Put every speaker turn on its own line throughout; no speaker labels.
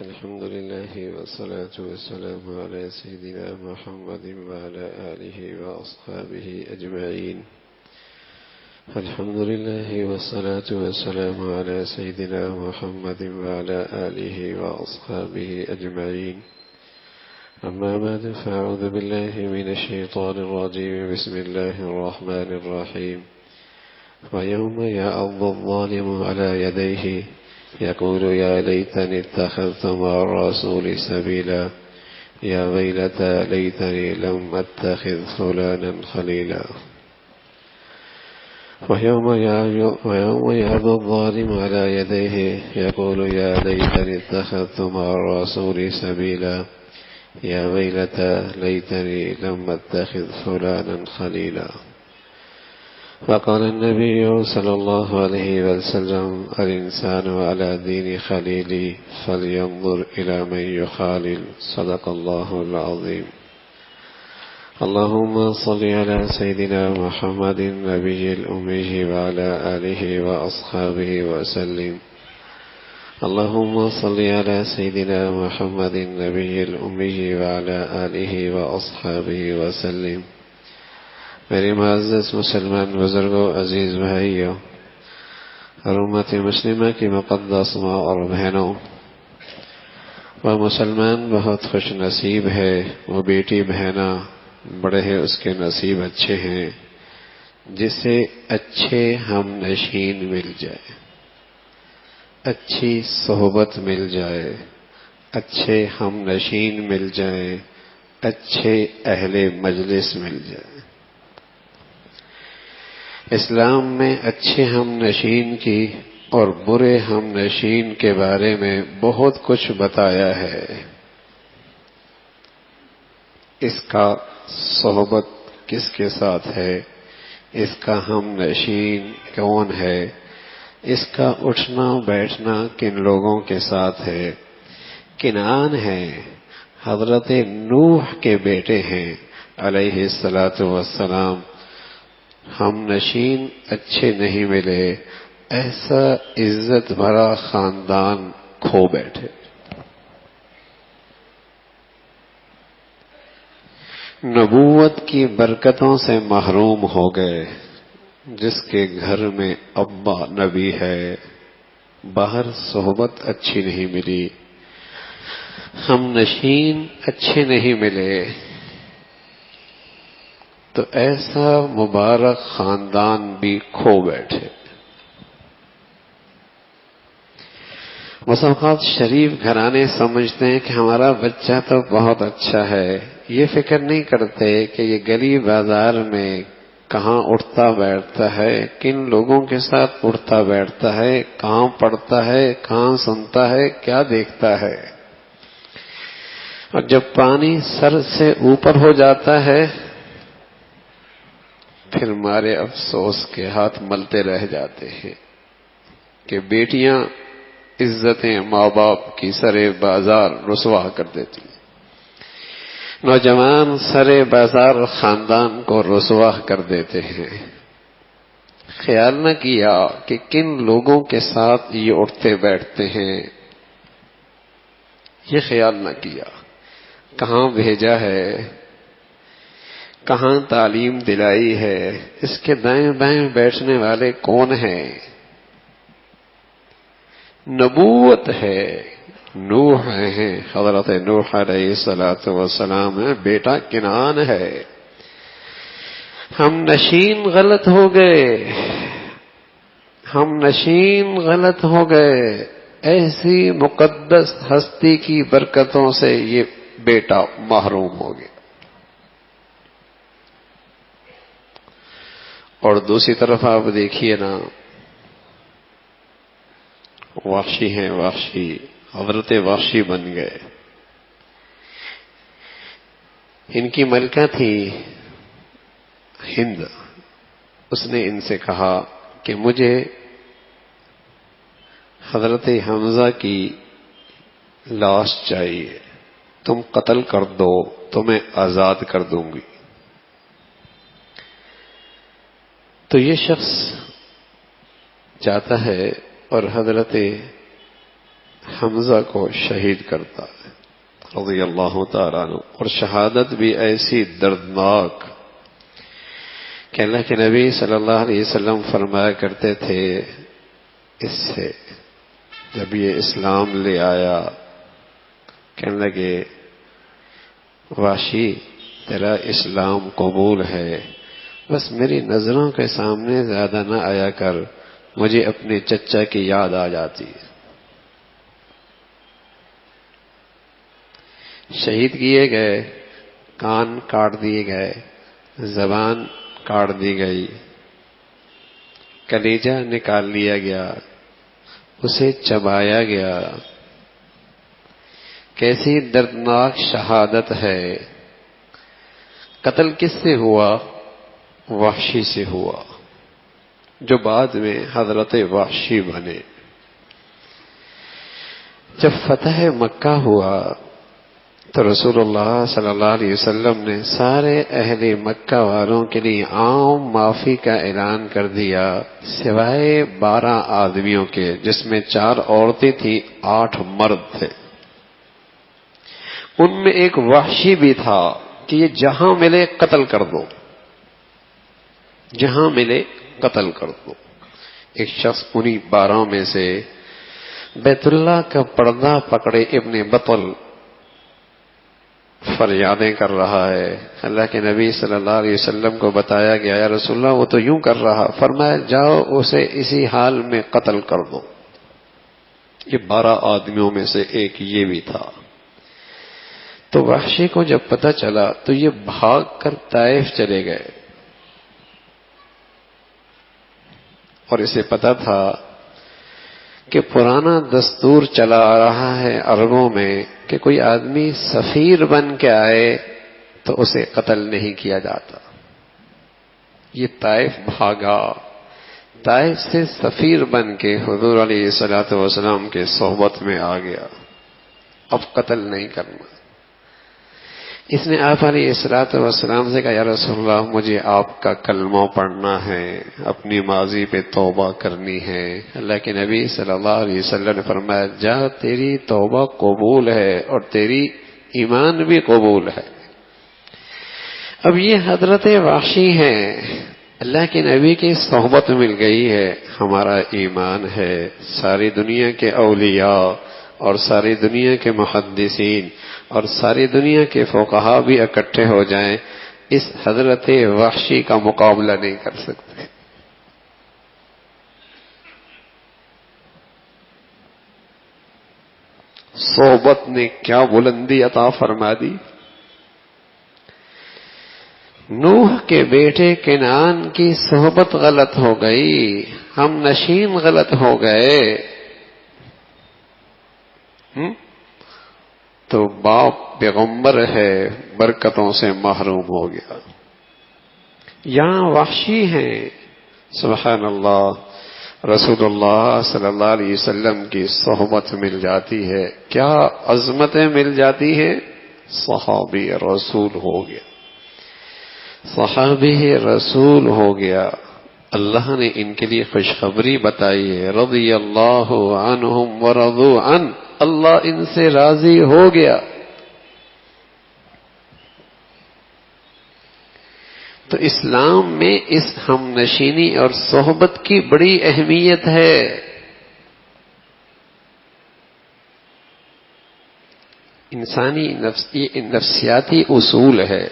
الحمد لله والصلاة والسلام على سيدنا محمد وعلى آله وأصحابه أجمعين. الحمد لله والصلاة والسلام على سيدنا محمد وعلى آله وأصحابه أجمعين. أما بعد، فأعوذ بالله من الشيطان الرجيم. بسم الله الرحمن الرحيم. ويوم يعض الظالم على يديه يقول يا ليتني اتخذت مع الرسول سبيلا يا ويلتى ليتني لم أتخذ فلانا خليلا. ويوم يعض الظالم على يديه يقول يا ليتني اتخذت مع الرسول سبيلا يا ويلتى ليتني لم أتخذ فلانا خليلا. وقال النبي صلى الله عليه وسلم الإنسان على دين خليلي فلينظر إلى من يخالل. صدق الله العظيم. اللهم صل على سيدنا محمد النبي الأمي وعلى آله وأصحابه وسلم. اللهم صل على سيدنا محمد النبي الأمي وعلى آله وأصحابه وسلم. میرے معزز مسلمان بزرگوں، عزیز بھائیوں اور امت مسلمہ کی مقدس ماں اور بہنوں، وہ مسلمان بہت خوش نصیب ہے، وہ بیٹی بہنا بڑے ہیں، اس کے نصیب اچھے ہیں جسے اچھے ہم نشین مل جائے، اچھی صحبت مل جائے، اچھے ہم نشین مل جائے، اچھے اہل مجلس مل جائے۔ اسلام میں اچھے ہم نشین کی اور برے ہم نشین کے بارے میں بہت کچھ بتایا ہے۔ اس کا صحبت کس کے ساتھ ہے، اس کا ہم نشین کون ہے، اس کا اٹھنا بیٹھنا کن لوگوں کے ساتھ ہے۔ کنعان ہے، حضرت نوح کے بیٹے ہیں علیہ الصلاۃ والسلام۔ ہم نشین اچھے نہیں ملے، ایسا عزت بھرا خاندان کھو بیٹھے۔ نبوت کی برکتوں سے محروم ہو گئے۔ جس کے گھر میں ابا نبی ہے، باہر صحبت اچھی نہیں ملی، ہم نشین اچھے نہیں ملے، تو ایسا مبارک خاندان بھی کھو بیٹھے۔ بعض اوقات شریف گھرانے سمجھتے ہیں کہ ہمارا بچہ تو بہت اچھا ہے، یہ فکر نہیں کرتے کہ یہ گلی بازار میں کہاں اٹھتا بیٹھتا ہے، کن لوگوں کے ساتھ اٹھتا بیٹھتا ہے، کہاں پڑھتا ہے، کہاں سنتا ہے، کیا دیکھتا ہے۔ اور جب پانی سر سے اوپر ہو جاتا ہے پھر مارے افسوس کے ہاتھ ملتے رہ جاتے ہیں کہ بیٹیاں عزتیں ماں باپ کی سرے بازار رسوا کر دیتی ہیں، نوجوان سرے بازار خاندان کو رسوا کر دیتے ہیں۔ خیال نہ کیا کہ کن لوگوں کے ساتھ یہ اٹھتے بیٹھتے ہیں، یہ خیال نہ کیا کہاں بھیجا ہے، کہاں تعلیم دلائی ہے، اس کے دائیں بائیں بیٹھنے والے کون ہیں۔ نبوت ہے، نوح ہیں، حضرت نوح علیہ الصلوۃ والسلام ہے، بیٹا کنعان ہے۔ ہم نشین غلط ہو گئے، ہم نشین غلط ہو گئے، ایسی مقدس ہستی کی برکتوں سے یہ بیٹا محروم ہو گیا۔ اور دوسری طرف آپ دیکھیے نا، وحشی ہیں، وحشی حضرت وحشی بن گئے۔ ان کی ملکہ تھی ہند، اس نے ان سے کہا کہ مجھے حضرت حمزہ کی لاش چاہیے، تم قتل کر دو تو میں آزاد کر دوں گی۔ تو یہ شخص جاتا ہے اور حضرت حمزہ کو شہید کرتا ہے رضی اللہ تعالیٰ عنہ. اور شہادت بھی ایسی دردناک کہ اللہ کے نبی صلی اللہ علیہ وسلم فرمایا کرتے تھے اس سے جب یہ اسلام لے آیا کہنے لگے وحشی تیرا اسلام قبول ہے، بس میری نظروں کے سامنے زیادہ نہ آیا کر، مجھے اپنے چچا کی یاد آ جاتی ہے. شہید کیے گئے، کان کاٹ دیے گئے، زبان کاٹ دی گئی، کلیجہ نکال لیا گیا، اسے چبایا گیا. کیسی دردناک شہادت ہے. قتل کس سے ہوا؟ وحشی سے ہوا، جو بعد میں حضرت وحشی بنے. جب فتح مکہ ہوا تو رسول اللہ صلی اللہ علیہ وسلم نے سارے اہل مکہ والوں کے لیے عام معافی کا اعلان کر دیا سوائے 12 آدمیوں کے، جس میں 4 عورتیں تھیں، 8 مرد تھے. ان میں ایک وحشی بھی تھا کہ یہ جہاں ملے قتل کر دو، جہاں ملے قتل کر دو. ایک شخص انہی 12 میں سے بیت اللہ کا پردہ پکڑے ابن بطل فریادیں کر رہا ہے. اللہ کے نبی صلی اللہ علیہ وسلم کو بتایا گیا یا رسول اللہ وہ تو یوں کر رہا. فرمایا جاؤ اسے اسی حال میں قتل کر دو. یہ 12 آدمیوں میں سے ایک یہ بھی تھا. تو وحشی کو جب پتہ چلا تو یہ بھاگ کر طائف چلے گئے، اور اسے پتا تھا کہ پرانا دستور چلا آ رہا ہے عربوں میں کہ کوئی آدمی سفیر بن کے آئے تو اسے قتل نہیں کیا جاتا. یہ طائف بھاگا، طائف سے سفیر بن کے حضور علیہ الصلوۃ والسلام کے صحبت میں آ گیا. اب قتل نہیں کرنا. اس نے آپ علیہ الصلوۃ والسلام سے کہا یا رسول اللہ مجھے آپ کا کلمہ پڑھنا ہے، اپنی ماضی پہ توبہ کرنی ہے. اللہ کے نبی صلی اللہ علیہ وسلم نے فرمایا جا تیری توبہ قبول ہے اور تیری ایمان بھی قبول ہے. اب یہ حضرت وحشی ہیں، اللہ کے نبی کی صحبت مل گئی ہے، ہمارا ایمان ہے. ساری دنیا کے اولیاء اور ساری دنیا کے محدثین اور ساری دنیا کے فقہا بھی اکٹھے ہو جائیں، اس حضرت وحشی کا مقابلہ نہیں کر سکتے. صحبت نے کیا بلندی عطا فرما دی. نوح کے بیٹے کنعان کی صحبت غلط ہو گئی، ہم نشین غلط ہو گئے، تو باپ پیغمبر ہے برکتوں سے محروم ہو گیا. یہاں وحشی ہیں، سبحان اللہ، رسول اللہ صلی اللہ علیہ وسلم کی صحبت مل جاتی ہے، کیا عظمتیں مل جاتی ہیں. صحابی رسول ہو گیا، صحابی رسول ہو گیا. اللہ نے ان کے لیے خوشخبری بتائی ہے، رضی اللہ عنہم ورضوا عنہ، اللہ ان سے راضی ہو گیا. تو اسلام میں اس ہم نشینی اور صحبت کی بڑی اہمیت ہے. انسانی نفسیاتی اصول ہے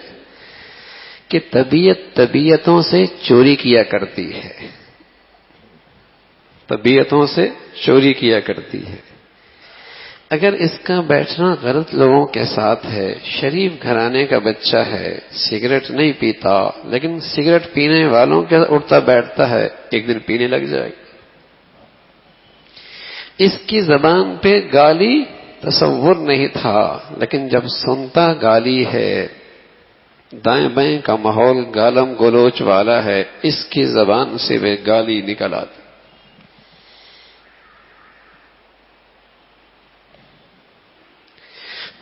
کہ طبیعتوں سے چوری کیا کرتی ہے، طبیعتوں سے چوری کیا کرتی ہے. اگر اس کا بیٹھنا غلط لوگوں کے ساتھ ہے، شریف گھرانے کا بچہ ہے، سگریٹ نہیں پیتا لیکن سگریٹ پینے والوں کے اٹھتا بیٹھتا ہے، ایک دن پینے لگ جائے گا. اس کی زبان پہ گالی تصور نہیں تھا، لیکن جب سنتا گالی ہے، دائیں بائیں کا ماحول گالم گلوچ والا ہے، اس کی زبان سے وہ گالی نکل آتی.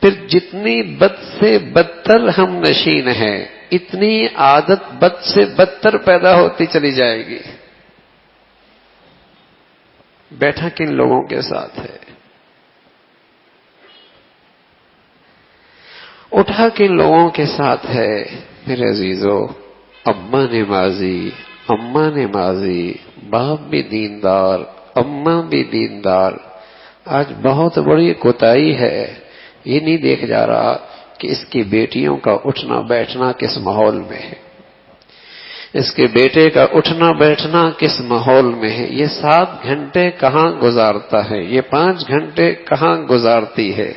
پھر جتنی بد سے بدتر ہم نشین ہیں، اتنی عادت بد سے بدتر پیدا ہوتی چلی جائے گی. بیٹھا کن لوگوں کے ساتھ ہے، اٹھا کن لوگوں کے ساتھ ہے میرے عزیزو؟ ابا نمازی، اماں نمازی، باپ بھی دیندار، اماں بھی دیندار۔ آج بہت بڑی کوتاہی ہے، یہ نہیں دیکھ جا رہا کہ اس کی بیٹیوں کا اٹھنا بیٹھنا کس ماحول میں ہے، اس کے بیٹے کا اٹھنا بیٹھنا کس ماحول میں ہے، یہ 7 گھنٹے کہاں گزارتا ہے، یہ 5 گھنٹے کہاں گزارتی ہے۔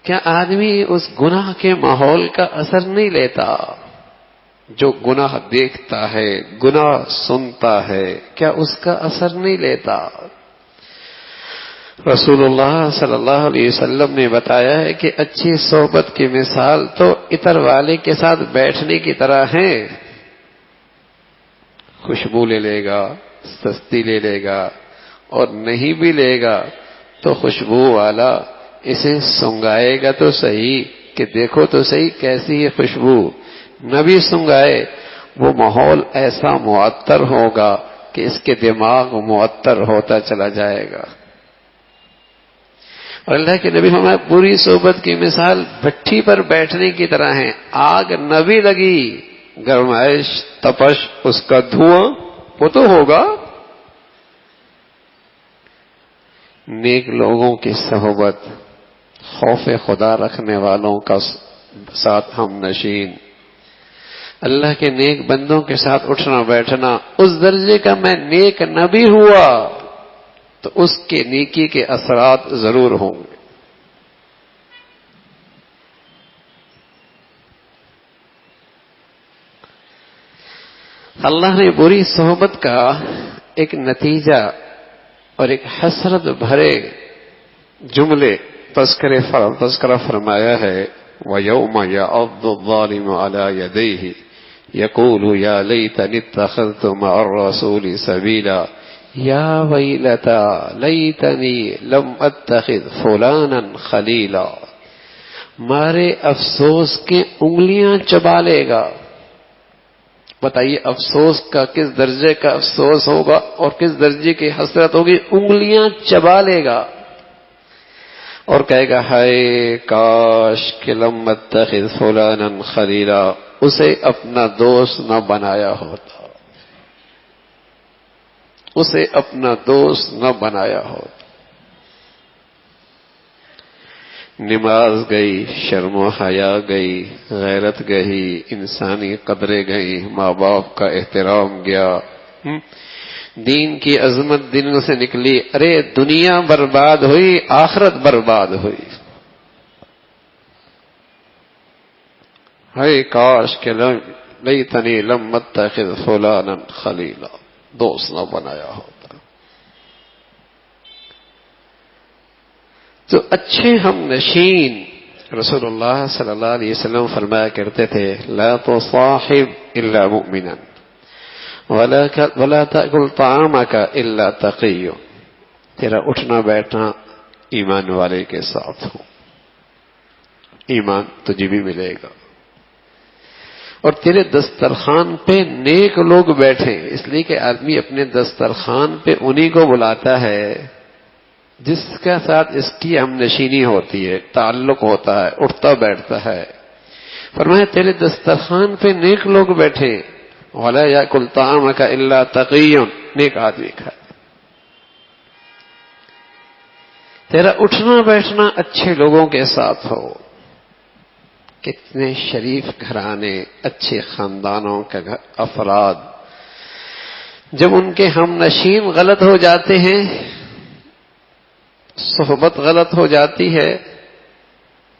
کیا آدمی اس گناہ کے ماحول کا اثر نہیں لیتا؟ جو گناہ دیکھتا ہے، گناہ سنتا ہے، کیا اس کا اثر نہیں لیتا؟ رسول اللہ صلی اللہ علیہ وسلم نے بتایا ہے کہ اچھی صحبت کی مثال تو عطر والے کے ساتھ بیٹھنے کی طرح ہے۔ خوشبو لے لے گا، سستی لے لے گا، اور نہیں بھی لے گا تو خوشبو والا اسے سنگائے گا تو صحیح کہ دیکھو تو صحیح کیسی ہے خوشبو۔ نہ بھی سنگائے وہ ماحول ایسا معطر ہوگا کہ اس کے دماغ معطر ہوتا چلا جائے گا۔ اور اللہ کے نبی ہمیں پوری صحبت کی مثال بھٹی پر بیٹھنے کی طرح ہے۔ آگ نہ بھی لگی، گرمائش تپش اس کا دھواں وہ تو ہوگا۔ نیک لوگوں کی صحبت، خوف خدا رکھنے والوں کا ساتھ ہم نشین، اللہ کے نیک بندوں کے ساتھ اٹھنا بیٹھنا، اس درجے کا میں نیک نہ بھی ہوا تو اس کے نیکی کے اثرات ضرور ہوں گے۔ اللہ نے بری صحبت کا ایک نتیجہ اور ایک حسرت بھرے جملے تذکرہ فرمایا ہے۔ وَيَوْمَ يَعَضُّ الظَّالِمُ عَلَى يَدَيْهِ يَقُولُ يَا لَيْتَنِي اتَّخَذْتُ مَعَ الرَّسُولِ سَبِيلًا يَا وَيْلَتَا لَيْتَنِي لَمْ أَتَّخِذْ فُلَانًا خَلِيلًا۔ مارے افسوس کے انگلیاں چبا لے گا۔ بتائیے افسوس کا کس درجے کا افسوس ہوگا اور کس درجے کی حسرت ہوگی؟ انگلیاں چبا لے گا اور کہے گا ہائے کاش کہ لم اتخذ فلانا خلیلا، اسے اپنا دوست نہ بنایا ہوتا، اسے اپنا دوست نہ بنایا ہوتا۔ نماز گئی، شرم و حیا گئی، غیرت گئی، انسانی قدریں گئی، ماں باپ کا احترام گیا، دین کی عظمت دنوں سے نکلی۔ ارے دنیا برباد ہوئی، آخرت برباد ہوئی۔ ہائے کاش کہ لیتنی لم اتخذ فلانا خلیلا، دوست نہ بنایا ہوتا۔ تو اچھے ہم نشین رسول اللہ صلی اللہ علیہ وسلم فرمایا کرتے تھے لا تصاحب الا مؤمنا ولا تأکل طعامك الا تقی، تیرا اٹھنا بیٹھنا ایمان والے کے ساتھ ہو، ایمان تجھے بھی ملے گا، اور تیرے دسترخوان پہ نیک لوگ بیٹھیں، اس لیے کہ آدمی اپنے دسترخوان پہ انہی کو بلاتا ہے جس کے ساتھ اس کی ہم نشینی ہوتی ہے، تعلق ہوتا ہے، اٹھتا بیٹھتا ہے۔ فرمایا تیرے دسترخوان پہ نیک لوگ بیٹھے، وَلَا يَأْكُلْ طَعَامَكَ إِلَّا تَقِيٌّ، نیک آدمی کھائے۔ تیرا اٹھنا بیٹھنا اچھے لوگوں کے ساتھ ہو۔ کتنے شریف گھرانے، اچھے خاندانوں کے افراد جب ان کے ہم نشین غلط ہو جاتے ہیں، صحبت غلط ہو جاتی ہے،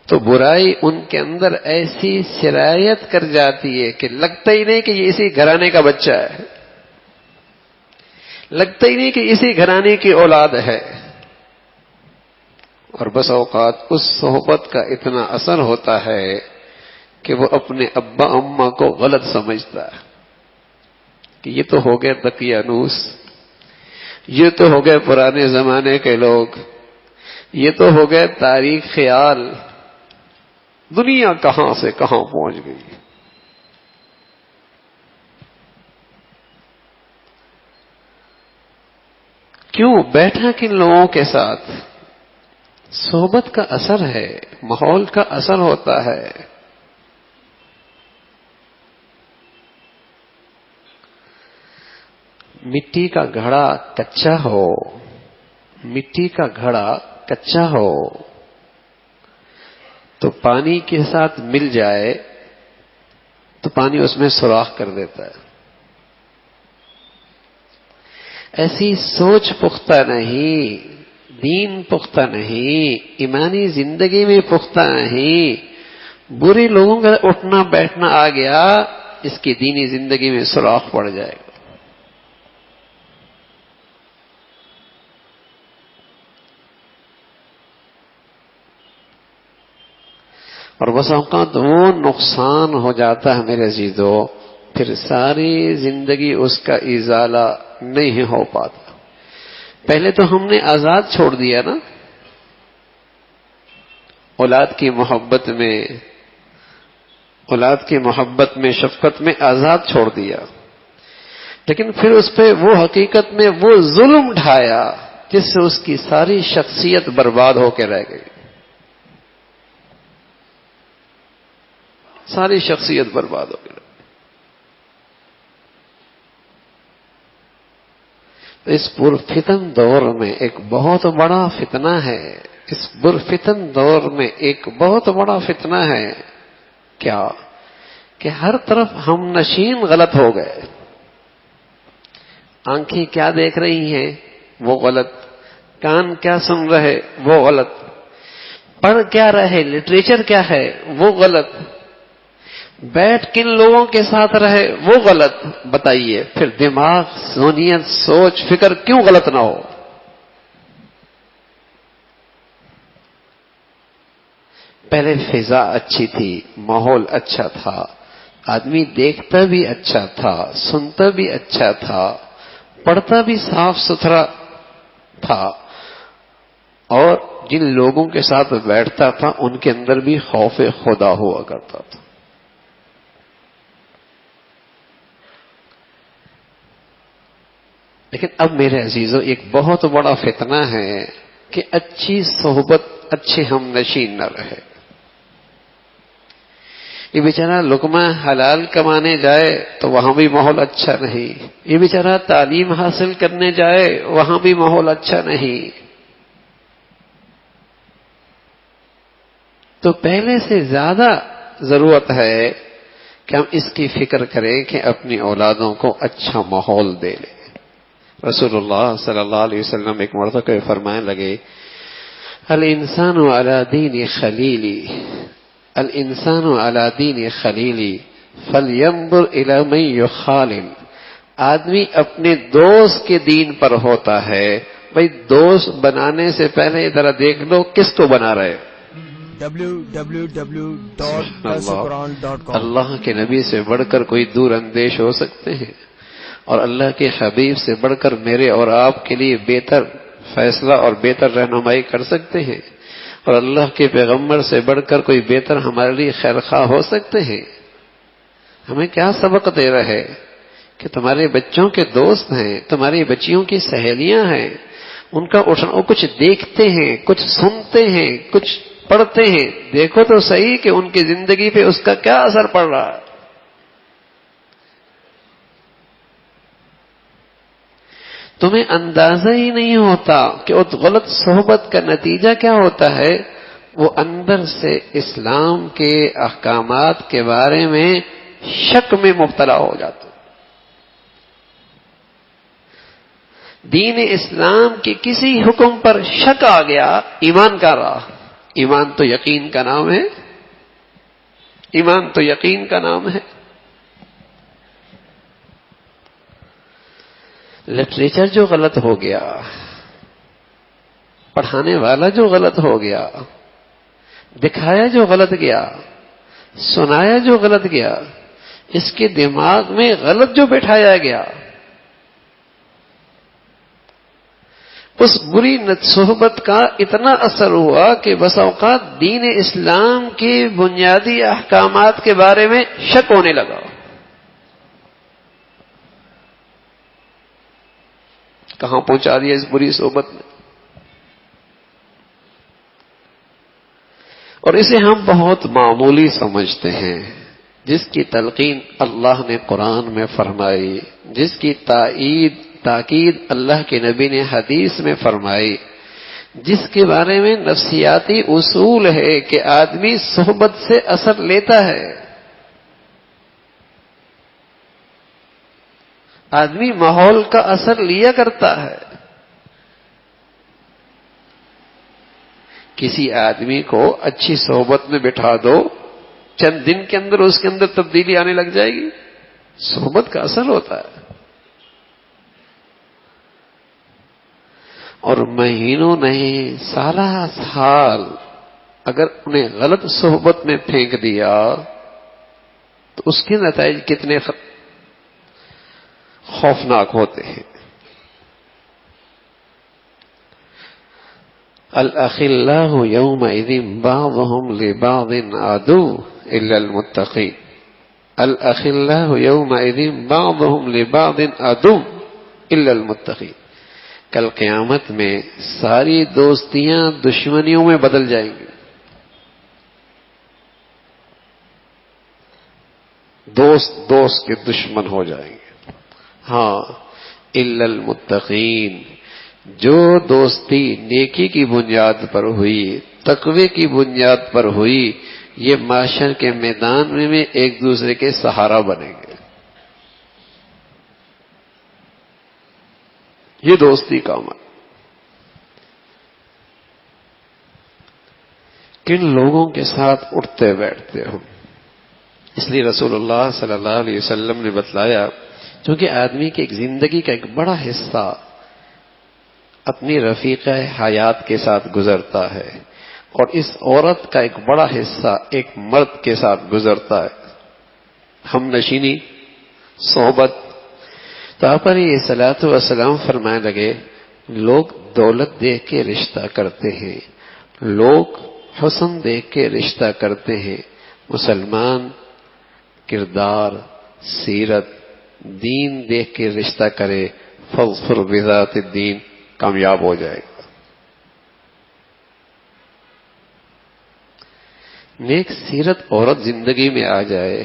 تو برائی ان کے اندر ایسی سرایت کر جاتی ہے کہ لگتا ہی نہیں کہ یہ اسی گھرانے کا بچہ ہے، لگتا ہی نہیں کہ اسی گھرانے کی اولاد ہے، اور بس اوقات اس صحبت کا اتنا اثر ہوتا ہے کہ وہ اپنے ابا اماں کو غلط سمجھتا ہے کہ یہ تو ہو گئے دقیانوس، یہ تو ہو گئے پرانے زمانے کے لوگ، یہ تو ہو گئے تاریخ خیال، دنیا کہاں سے کہاں پہنچ گئی۔ کیوں بیٹھا کن لوگوں کے ساتھ؟ صحبت کا اثر ہے، ماحول کا اثر ہوتا ہے۔ مٹی کا گھڑا کچا ہو، مٹی کا گھڑا کچا ہو تو پانی کے ساتھ مل جائے تو پانی اس میں سوراخ کر دیتا ہے۔ ایسی سوچ پختہ نہیں، دین پختہ نہیں، ایمانی زندگی میں پختہ نہیں، برے لوگوں کا اٹھنا بیٹھنا آ گیا، اس کی دینی زندگی میں سوراخ پڑ جائے گا۔ اور بس اوقات وہ نقصان ہو جاتا ہے میرے عزیزو، پھر ساری زندگی اس کا ازالہ نہیں ہو پاتا۔ پہلے تو ہم نے آزاد چھوڑ دیا نا، اولاد کی محبت میں شفقت میں آزاد چھوڑ دیا، لیکن پھر اس پہ وہ حقیقت میں وہ ظلم ڈھایا جس سے اس کی ساری شخصیت برباد ہو کے رہ گئی، ساری شخصیت برباد ہو گئی۔ اس پرفتن دور میں ایک بہت بڑا فتنہ ہے، اس پرفتن دور میں ایک بہت بڑا فتنہ ہے، کیا کہ ہر طرف ہم نشین غلط ہو گئے۔ آنکھیں کیا دیکھ رہی ہیں وہ غلط، کان کیا سن رہے وہ غلط، پڑھ کیا رہے لٹریچر کیا ہے وہ غلط، بیٹھ کن لوگوں کے ساتھ رہے وہ غلط۔ بتائیے پھر دماغ، ذہنیت، سوچ، فکر کیوں غلط نہ ہو؟ پہلے فضا اچھی تھی، ماحول اچھا تھا، آدمی دیکھتا بھی اچھا تھا، سنتا بھی اچھا تھا، پڑھتا بھی صاف ستھرا تھا، اور جن لوگوں کے ساتھ بیٹھتا تھا ان کے اندر بھی خوف خدا ہوا کرتا تھا۔ لیکن اب میرے عزیزو ایک بہت بڑا فتنہ ہے کہ اچھی صحبت، اچھے ہم نشین نہ رہے۔ یہ بیچارہ لقمہ حلال کمانے جائے تو وہاں بھی ماحول اچھا نہیں، یہ بیچارہ تعلیم حاصل کرنے جائے وہاں بھی ماحول اچھا نہیں۔ تو پہلے سے زیادہ ضرورت ہے کہ ہم اس کی فکر کریں کہ اپنی اولادوں کو اچھا ماحول دے لیں۔ رسول اللہ صلی اللہ علیہ وسلم ایک مرتبہ فرمانے لگے، الانسان علی دین خلیلی، الانسان علی دین خلیلی فلینظر الی من یخالل۔ آدمی اپنے دوست کے دین پر ہوتا ہے۔ بھئی دوست بنانے سے پہلے ذرا دیکھ لو کس کو بنا رہے۔ www.dasquran.com۔ اللہ کے نبی سے بڑھ کر کوئی دور اندیش ہو سکتے ہیں، اور اللہ کے حبیب سے بڑھ کر میرے اور آپ کے لیے بہتر فیصلہ اور بہتر رہنمائی کر سکتے ہیں، اور اللہ کے پیغمبر سے بڑھ کر کوئی بہتر ہمارے لیے خیر خواہ ہو سکتے ہیں۔ ہمیں کیا سبق دے رہے کہ تمہارے بچوں کے دوست ہیں، تمہاری بچیوں کی سہیلیاں ہیں، ان کا اٹھنا، کچھ دیکھتے ہیں، کچھ سنتے ہیں، کچھ پڑھتے ہیں، دیکھو تو صحیح کہ ان کی زندگی پہ اس کا کیا اثر پڑ رہا ہے۔ تمہیں اندازہ ہی نہیں ہوتا کہ اس غلط صحبت کا نتیجہ کیا ہوتا ہے، وہ اندر سے اسلام کے احکامات کے بارے میں شک میں مبتلا ہو جاتا۔ دین اسلام کے کسی حکم پر شک آ گیا، ایمان کا راہ۔ ایمان تو یقین کا نام ہے، ایمان تو یقین کا نام ہے۔ لٹریچر جو غلط ہو گیا، پڑھانے والا جو غلط ہو گیا، دکھایا جو غلط گیا، سنایا جو غلط گیا، اس کے دماغ میں غلط جو بٹھایا گیا، اس بری صحبت کا اتنا اثر ہوا کہ بس اوقات دین اسلام کے بنیادی احکامات کے بارے میں شک ہونے لگا۔ کہاں پہنچا دیا اس بری صحبت نے. اور اسے ہم بہت معمولی سمجھتے ہیں. جس کی تلقین اللہ نے قرآن میں فرمائی، جس کی تاکید اللہ کے نبی نے حدیث میں فرمائی، جس کے بارے میں نفسیاتی اصول ہے کہ آدمی صحبت سے اثر لیتا ہے، آدمی ماحول کا اثر لیا کرتا ہے. کسی آدمی کو اچھی صحبت میں بٹھا دو، چند دن کے اندر اس کے اندر تبدیلی آنے لگ جائے گی. صحبت کا اثر ہوتا ہے. اور مہینوں نہیں، سالہ سال اگر انہیں غلط صحبت میں پھینک دیا تو اس کے نتائج کتنے خوفناک ہوتے ہیں. الأخلاء يومئذ بعضهم لبعض عدو إلا المتقين. الأخلاء يومئذ بعضهم لبعض عدو إلا المتقين. کل قیامت میں ساری دوستیاں دشمنیوں میں بدل جائیں گی. دوست کے دشمن ہو جائیں گے. ہاں، الا المتقین، جو دوستی نیکی کی بنیاد پر ہوئی، تقوی کی بنیاد پر ہوئی، یہ معاشر کے میدان میں ایک دوسرے کے سہارا بنیں گے. یہ دوستی کا عمل. کن لوگوں کے ساتھ اٹھتے بیٹھتے ہو. اس لیے رسول اللہ صلی اللہ علیہ وسلم نے بتلایا، چونکہ آدمی کی ایک زندگی کا ایک بڑا حصہ اپنی رفیقہ حیات کے ساتھ گزرتا ہے، اور اس عورت کا ایک بڑا حصہ ایک مرد کے ساتھ گزرتا ہے، ہم نشینی، صحبت. تو آپ علیہ الصلوۃ والسلام فرمانے لگے، لوگ دولت دیکھ کے رشتہ کرتے ہیں، لوگ حسن دیکھ کے رشتہ کرتے ہیں، مسلمان کردار، سیرت، دین دیکھ کے رشتہ کرے، فاظفر بذات الدین، کامیاب ہو جائے گا. نیک سیرت عورت زندگی میں آ جائے،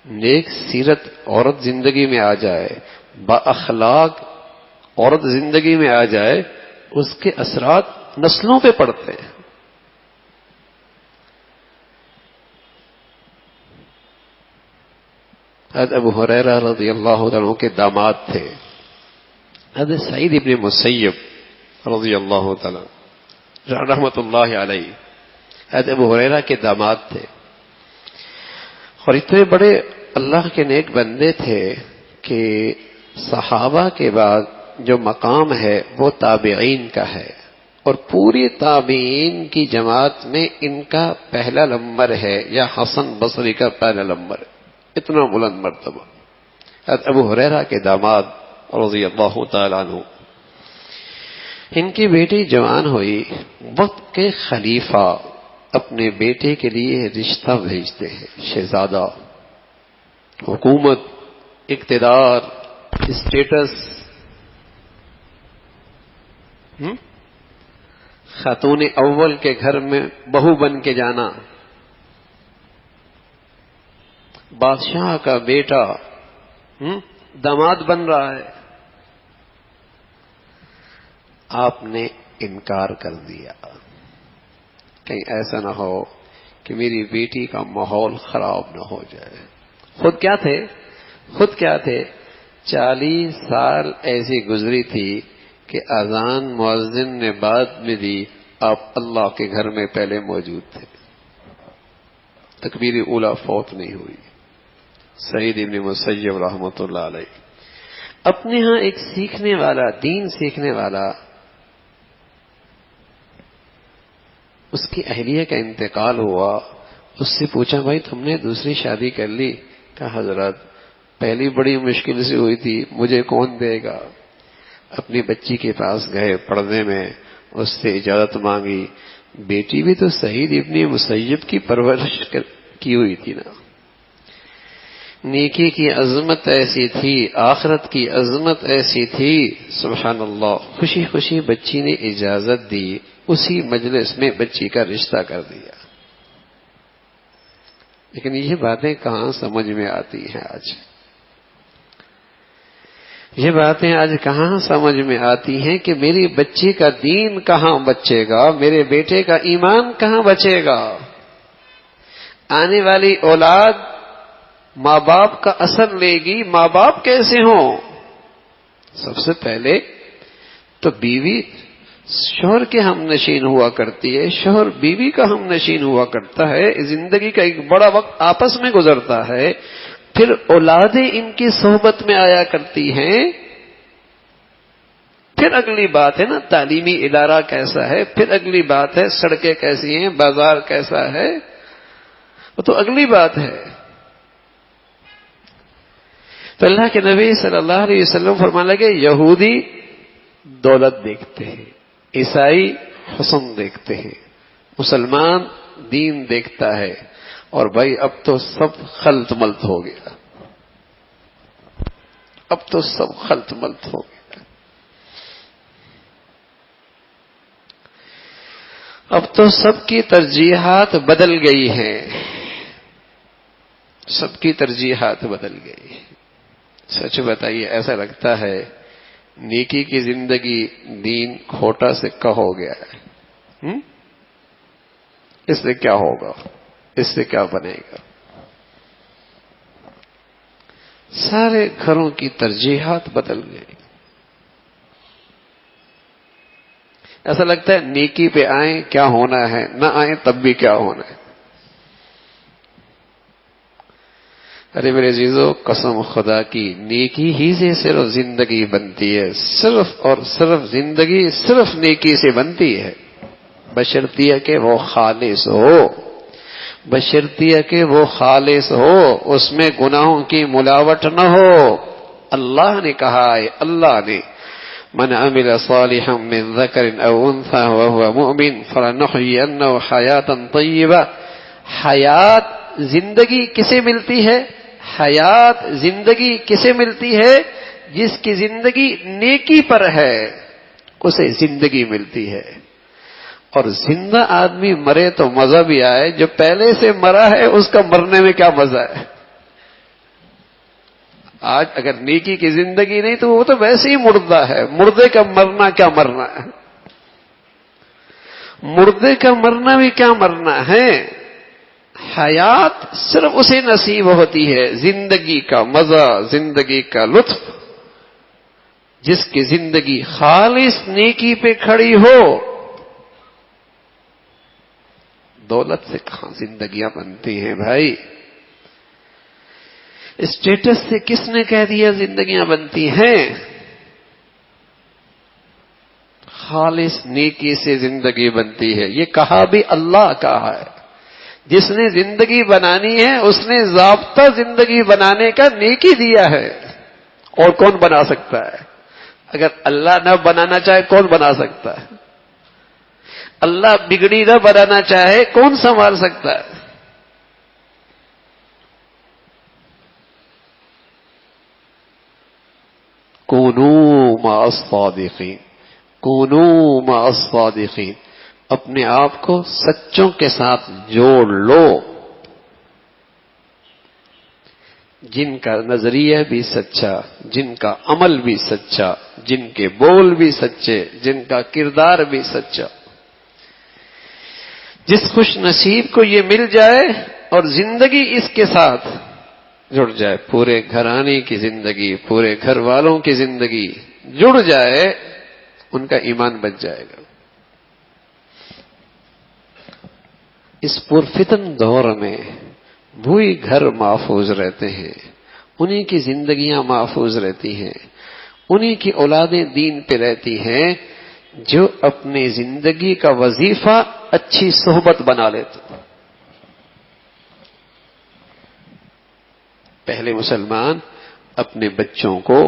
نیک سیرت عورت زندگی میں آ جائے، با اخلاق عورت زندگی میں آ جائے، اس کے اثرات نسلوں پہ پڑتے ہیں. حضرت ابو ہریرہ رضی اللہ عنہ کے داماد تھے حضرت سعید ابن مسیب رضی اللہ تعالی رحمۃ اللہ علیہ. حضرت ابو ہریرہ کے داماد تھے، اور اتنے بڑے اللہ کے نیک بندے تھے کہ صحابہ کے بعد جو مقام ہے وہ تابعین کا ہے، اور پوری تابعین کی جماعت میں ان کا پہلا نمبر ہے، یا حسن بصری کا پہلا نمبر ہے. اتنا بلند مرتبہ. حضرت ابو ہریرہ کے داماد رضی اللہ تعالیٰ عنہ، ان کی بیٹی جوان ہوئی، وقت کے خلیفہ اپنے بیٹے کے لیے رشتہ بھیجتے ہیں. شہزادہ، حکومت، اقتدار، اسٹیٹس، خاتون اول کے گھر میں بہو بن کے جانا، بادشاہ کا بیٹا داماد بن رہا ہے. آپ نے انکار کر دیا، کہیں ایسا نہ ہو کہ میری بیٹی کا ماحول خراب نہ ہو جائے. خود کیا تھے 40 سال ایسی گزری تھی کہ اذان مؤذن نے بعد میں دی، آپ اللہ کے گھر میں پہلے موجود تھے. تکبیر اولا فوت نہیں ہوئی. سعید ابن مسیب رحمۃ اللہ علیہ اپنے ہاں ایک سیکھنے والا، دین سیکھنے والا، اس کی اہلیہ کا انتقال ہوا. اس سے پوچھا، بھائی تم نے دوسری شادی کر لی؟ کہا، حضرت پہلی بڑی مشکل سے ہوئی تھی، مجھے کون دے گا. اپنی بچی کے پاس گئے پردے میں، اس سے اجازت مانگی. بیٹی بھی تو سعید ابن مسیب کی پرورش کی ہوئی تھی نا. نیکی کی عظمت ایسی تھی، آخرت کی عظمت ایسی تھی، سبحان اللہ، خوشی خوشی بچی نے اجازت دی، اسی مجلس میں بچی کا رشتہ کر دیا۔ لیکن یہ باتیں کہاں سمجھ میں آتی ہیں آج؟ یہ باتیں آج کہاں سمجھ میں آتی ہیں کہ میری بچی کا دین کہاں بچے گا، میرے بیٹے کا ایمان کہاں بچے گا؟ آنے والی اولاد ماں باپ کا اثر لے گی، ماں باپ کیسے ہوں؟ سب سے پہلے تو بیوی شوہر کے ہم نشین ہوا کرتی ہے، شوہر بیوی کا ہم نشین ہوا کرتا ہے، زندگی کا ایک بڑا وقت آپس میں گزرتا ہے، پھر اولادیں ان کی صحبت میں آیا کرتی ہیں، پھر اگلی بات ہے نا تعلیمی ادارہ کیسا ہے، پھر اگلی بات ہے سڑکیں کیسی ہیں، بازار کیسا ہے، وہ تو اگلی بات ہے۔ تو اللہ کے نبی صلی اللہ علیہ وسلم فرمانے لگے یہودی دولت دیکھتے ہیں، عیسائی حسن دیکھتے ہیں، مسلمان دین دیکھتا ہے، اور بھائی اب تو سب خلط ملط ہو گیا، اب تو سب خلط ملط ہو گیا، اب تو سب کی ترجیحات بدل گئی ہیں، سب کی ترجیحات بدل گئی ہیں۔ سچ بتائیے ایسا لگتا ہے نیکی کی زندگی دین کھوٹا سکہ ہو گیا ہے، اس سے کیا ہوگا، اس سے کیا بنے گا؟ سارے گھروں کی ترجیحات بدل گئی۔ ایسا لگتا ہے نیکی پہ آئیں کیا ہونا ہے، نہ آئیں تب بھی کیا ہونا ہے۔ ارے میرے عزیزو، قسم خدا کی نیکی ہی سے صرف زندگی بنتی ہے، صرف اور صرف زندگی صرف نیکی سے بنتی ہے، بشرطیہ کہ وہ خالص ہو، بشرطیہ کہ وہ خالص ہو، اس میں گناہوں کی ملاوٹ نہ ہو۔ اللہ نے کہا ہے، اللہ نے من عمل صالحا من ذکر او انثى وهو مؤمن فلنحيينه حیاتا طیبہ۔ حیات زندگی کسے ملتی ہے؟ حیات زندگی کسے ملتی ہے؟ جس کی زندگی نیکی پر ہے اسے زندگی ملتی ہے۔ اور زندہ آدمی مرے تو مزہ بھی آئے، جو پہلے سے مرا ہے اس کا مرنے میں کیا مزہ ہے؟ آج اگر نیکی کی زندگی نہیں تو وہ تو ویسے ہی مردہ ہے، مردے کا مرنا کیا مرنا ہے، مردے کا مرنا بھی کیا مرنا ہے۔ حیات صرف اسے نصیب ہوتی ہے، زندگی کا مزہ، زندگی کا لطف، جس کی زندگی خالص نیکی پہ کھڑی ہو۔ دولت سے کہاں زندگیاں بنتی ہیں بھائی؟ اسٹیٹس سے کس نے کہہ دیا زندگیاں بنتی ہیں؟ خالص نیکی سے زندگی بنتی ہے، یہ کہا بھی اللہ کا ہے۔ جس نے زندگی بنانی ہے اس نے ضابطہ زندگی بنانے کا نیکی دیا ہے، اور کون بنا سکتا ہے؟ اگر اللہ نہ بنانا چاہے کون بنا سکتا ہے؟ اللہ بگڑی نہ بنانا چاہے کون سنبھال سکتا ہے؟ کونوا مع الصادقین، کونوا مع الصادقین، اپنے آپ کو سچوں کے ساتھ جوڑ لو، جن کا نظریہ بھی سچا، جن کا عمل بھی سچا، جن کے بول بھی سچے، جن کا کردار بھی سچا۔ جس خوش نصیب کو یہ مل جائے اور زندگی اس کے ساتھ جڑ جائے، پورے گھرانے کی زندگی، پورے گھر والوں کی زندگی جڑ جائے، ان کا ایمان بچ جائے گا۔ اس پرفتن دور میں وہی گھر محفوظ رہتے ہیں، انہی کی زندگیاں محفوظ رہتی ہیں، انہی کی اولادیں دین پہ رہتی ہیں، جو اپنی زندگی کا وظیفہ اچھی صحبت بنا لیتے۔ پہلے مسلمان اپنے بچوں کو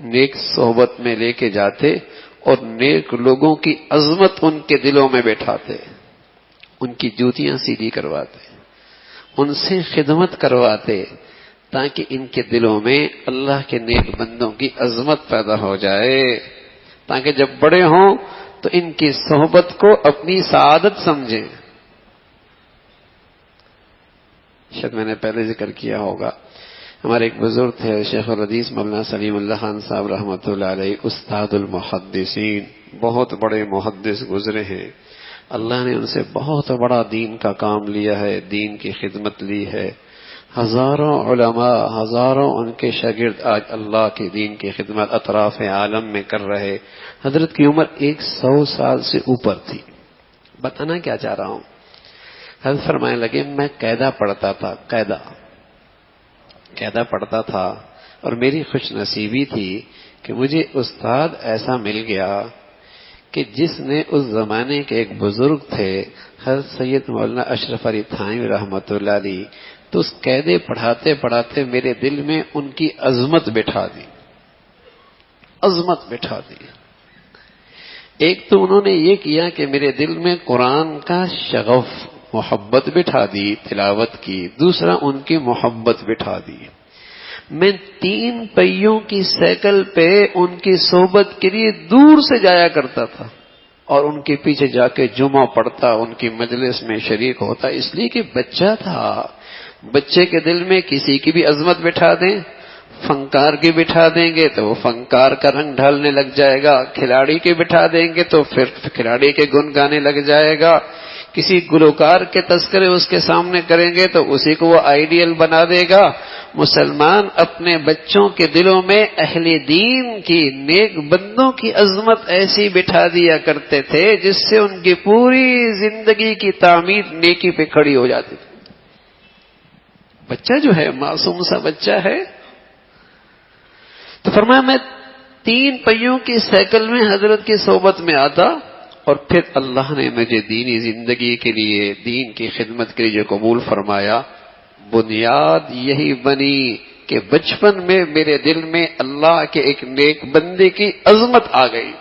نیک صحبت میں لے کے جاتے اور نیک لوگوں کی عظمت ان کے دلوں میں بیٹھاتے، ان کی جوتیاں سیدھی کرواتے، ان سے خدمت کرواتے، تاکہ ان کے دلوں میں اللہ کے نیک بندوں کی عظمت پیدا ہو جائے، تاکہ جب بڑے ہوں تو ان کی صحبت کو اپنی سعادت سمجھیں۔ شاید میں نے پہلے ذکر کیا ہوگا، ہمارے ایک بزرگ تھے شیخ الحدیث مولانا سلیم اللہ خان صاحب رحمۃ اللہ علیہ، استاد المحدثین، بہت بڑے محدث گزرے ہیں، اللہ نے ان سے بہت بڑا دین کا کام لیا ہے، دین کی خدمت لی ہے، ہزاروں علماء، ہزاروں ان کے شاگرد آج اللہ کے دین کی خدمت اطراف عالم میں کر رہے۔ حضرت کی عمر 100 سال سے اوپر تھی۔ بتانا کیا چاہ رہا ہوں، حضرت فرمانے لگے میں قاعدہ پڑھتا تھا، قاعدہ پڑھتا تھا، اور میری خوش نصیبی تھی کہ مجھے استاد ایسا مل گیا کہ جس نے اس زمانے کے ایک بزرگ تھے حضرت سید مولانا اشرف علی تھانوی رحمۃ اللہ علیہ، تو اس قاعدے پڑھاتے پڑھاتے میرے دل میں ان کی عظمت بٹھا دی، عظمت بٹھا دی۔ ایک تو انہوں نے یہ کیا کہ میرے دل میں قرآن کا شغف، محبت بٹھا دی تلاوت کی، دوسرا ان کی محبت بٹھا دی۔ میں 3 پہیوں کی سائیکل پہ ان کی صحبت کے لیے دور سے جایا کرتا تھا اور ان کے پیچھے جا کے جمعہ پڑھتا، ان کی مجلس میں شریک ہوتا، اس لیے کہ بچہ تھا۔ بچے کے دل میں کسی کی بھی عظمت بٹھا دیں، فنکار کی بٹھا دیں گے تو وہ فنکار کا رنگ ڈھالنے لگ جائے گا، کھلاڑی کے بٹھا دیں گے تو پھر کھلاڑی کے گن گانے لگ جائے گا، کسی گلوکار کے تذکرے اس کے سامنے کریں گے تو اسی کو وہ آئیڈیل بنا دے گا۔ مسلمان اپنے بچوں کے دلوں میں اہل دین کی، نیک بندوں کی عظمت ایسی بٹھا دیا کرتے تھے جس سے ان کی پوری زندگی کی تعمیر نیکی پہ کھڑی ہو جاتی تھی۔ بچہ جو ہے معصوم سا بچہ ہے، تو فرمایا میں 3 پہیوں کی سائیکل میں حضرت کی صحبت میں آتا، اور پھر اللہ نے مجھے دینی زندگی کے لیے، دین کی خدمت کے لیے جو قبول فرمایا، بنیاد یہی بنی کہ بچپن میں میرے دل میں اللہ کے ایک نیک بندے کی عظمت آ گئی،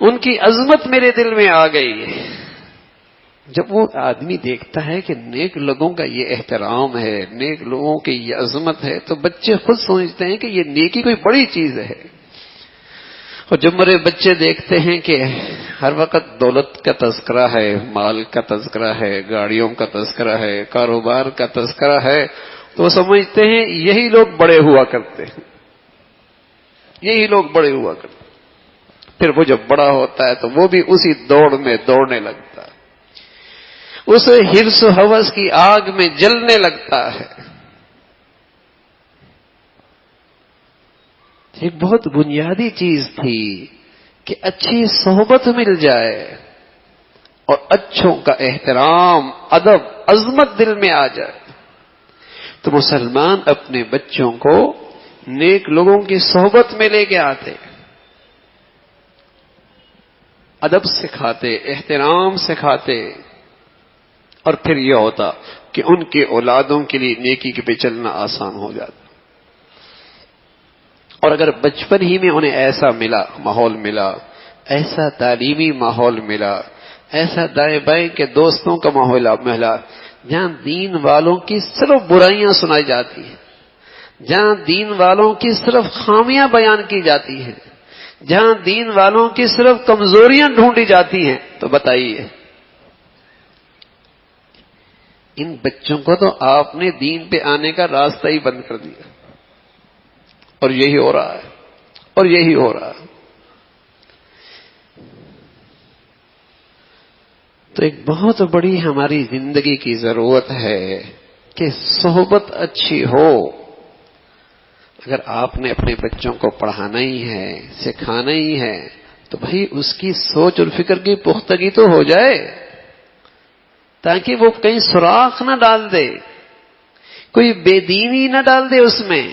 ان کی عظمت میرے دل میں آ گئی۔ جب وہ آدمی دیکھتا ہے کہ نیک لوگوں کا یہ احترام ہے، نیک لوگوں کی یہ عظمت ہے، تو بچے خود سمجھتے ہیں کہ یہ نیکی کوئی بڑی چیز ہے۔ اور جب میرے بچے دیکھتے ہیں کہ ہر وقت دولت کا تذکرہ ہے، مال کا تذکرہ ہے، گاڑیوں کا تذکرہ ہے، کاروبار کا تذکرہ ہے، تو وہ سمجھتے ہیں یہی لوگ بڑے ہوا کرتے ہیں، یہی لوگ بڑے ہوا کرتے ہیں۔ پھر وہ جب بڑا ہوتا ہے تو وہ بھی اسی دوڑ میں دوڑنے لگتا ہے، اس حرص و ہوس کی آگ میں جلنے لگتا ہے۔ ایک بہت بنیادی چیز تھی کہ اچھی صحبت مل جائے اور اچھوں کا احترام، ادب، عظمت دل میں آ جائے، تو مسلمان اپنے بچوں کو نیک لوگوں کی صحبت میں لے کے آتے، ادب سکھاتے، احترام سکھاتے، اور پھر یہ ہوتا کہ ان کے اولادوں کے لیے نیکی کے پہ چلنا آسان ہو جاتا۔ اور اگر بچپن ہی میں انہیں ایسا ماحول ملا، ایسا تعلیمی ماحول ملا، ایسا دائیں بائیں کے دوستوں کا ماحول ملا، جہاں دین والوں کی صرف برائیاں سنائی جاتی ہیں، جہاں دین والوں کی صرف خامیاں بیان کی جاتی ہیں، جہاں دین والوں کی صرف کمزوریاں ڈھونڈی جاتی ہیں، تو بتائیے ان بچوں کو تو آپ نے دین پہ آنے کا راستہ ہی بند کر دیا، اور یہی ہو رہا ہے، اور یہی ہو رہا ہے۔ تو ایک بہت بڑی ہماری زندگی کی ضرورت ہے کہ صحبت اچھی ہو۔ اگر آپ نے اپنے بچوں کو پڑھانا ہی ہے، سکھانا ہی ہے، تو بھائی اس کی سوچ اور فکر کی پختگی تو ہو جائے، تاکہ وہ کہیں سوراخ نہ ڈال دے، کوئی بے دینی نہ ڈال دے اس میں،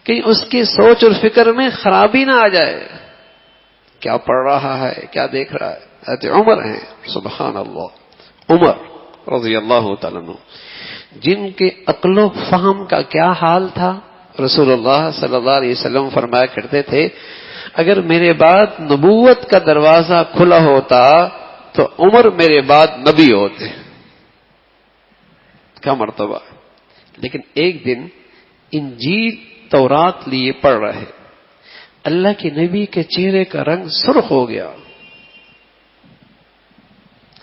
کہیں اس کی سوچ اور فکر میں خرابی نہ آ جائے۔ کیا پڑھ رہا ہے، کیا دیکھ رہا ہے؟ حضرت عمر ہیں، سبحان اللہ، عمر رضی اللہ تعالیٰ عنہ، جن کے عقل و فہم کا کیا حال تھا۔ رسول اللہ صلی اللہ علیہ وسلم فرمایا کرتے تھے اگر میرے بعد نبوت کا دروازہ کھلا ہوتا تو عمر میرے بعد نبی ہوتے۔
کا مرتبہ. لیکن ایک دن انجیل تورات لیے پڑھ رہے, اللہ کے نبی کے چہرے کا رنگ سرخ ہو گیا.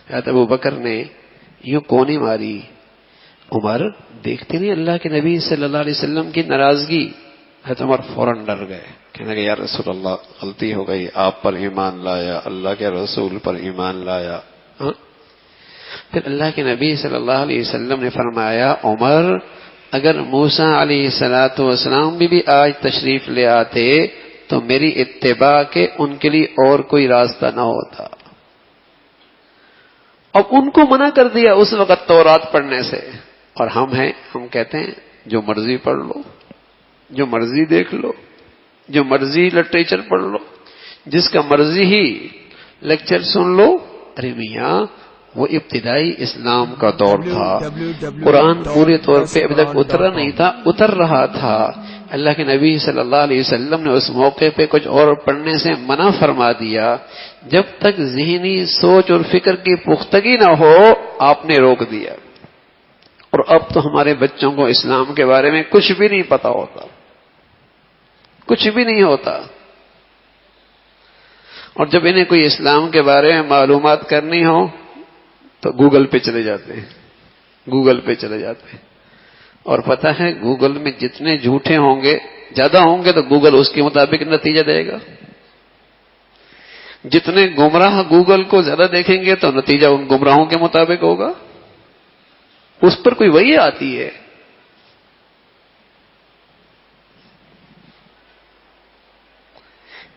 حضرت ابو بکر نے یوں کونی ماری. عمر دیکھتے نہیں اللہ کے نبی صلی اللہ علیہ وسلم کی ناراضگی. حضرت عمر فوراً ڈر گئے, کہنے لگے یا رسول اللہ غلطی ہو گئی, آپ پر ایمان لایا, اللہ کے رسول پر ایمان لایا. پھر اللہ کے نبی صلی اللہ علیہ وسلم نے فرمایا عمر اگر موسیٰ علیہ الصلوۃ والسلام بھی آج تشریف لے آتے تو میری اتباع کے ان کے لیے اور کوئی راستہ نہ ہوتا. اب ان کو منع کر دیا اس وقت تورات پڑھنے سے, اور ہم کہتے ہیں جو مرضی پڑھ لو, جو مرضی دیکھ لو, جو مرضی لٹریچر پڑھ لو, جس کا مرضی ہی لیکچر سن لو. ارے میاں وہ ابتدائی اسلام کا دور تھا, قرآن پورے طور پہ ابھی تک اترا نہیں تھا, اتر رہا تھا. اللہ کے نبی صلی اللہ علیہ وسلم نے اس موقع پہ کچھ اور پڑھنے سے منع فرما دیا. جب تک ذہنی سوچ اور فکر کی پختگی نہ ہو آپ نے روک دیا. اور اب تو ہمارے بچوں کو اسلام کے بارے میں کچھ بھی نہیں پتا ہوتا, کچھ بھی نہیں ہوتا. اور جب انہیں کوئی اسلام کے بارے میں معلومات کرنی ہو تو گوگل پہ چلے جاتے ہیں, گوگل پہ چلے جاتے ہیں. اور پتہ ہے گوگل میں جتنے جھوٹے ہوں گے زیادہ ہوں گے تو گوگل اس کے مطابق نتیجہ دے گا. جتنے گمراہ گوگل کو زیادہ دیکھیں گے تو نتیجہ ان گمراہوں کے مطابق ہوگا. اس پر کوئی وحی آتی ہے.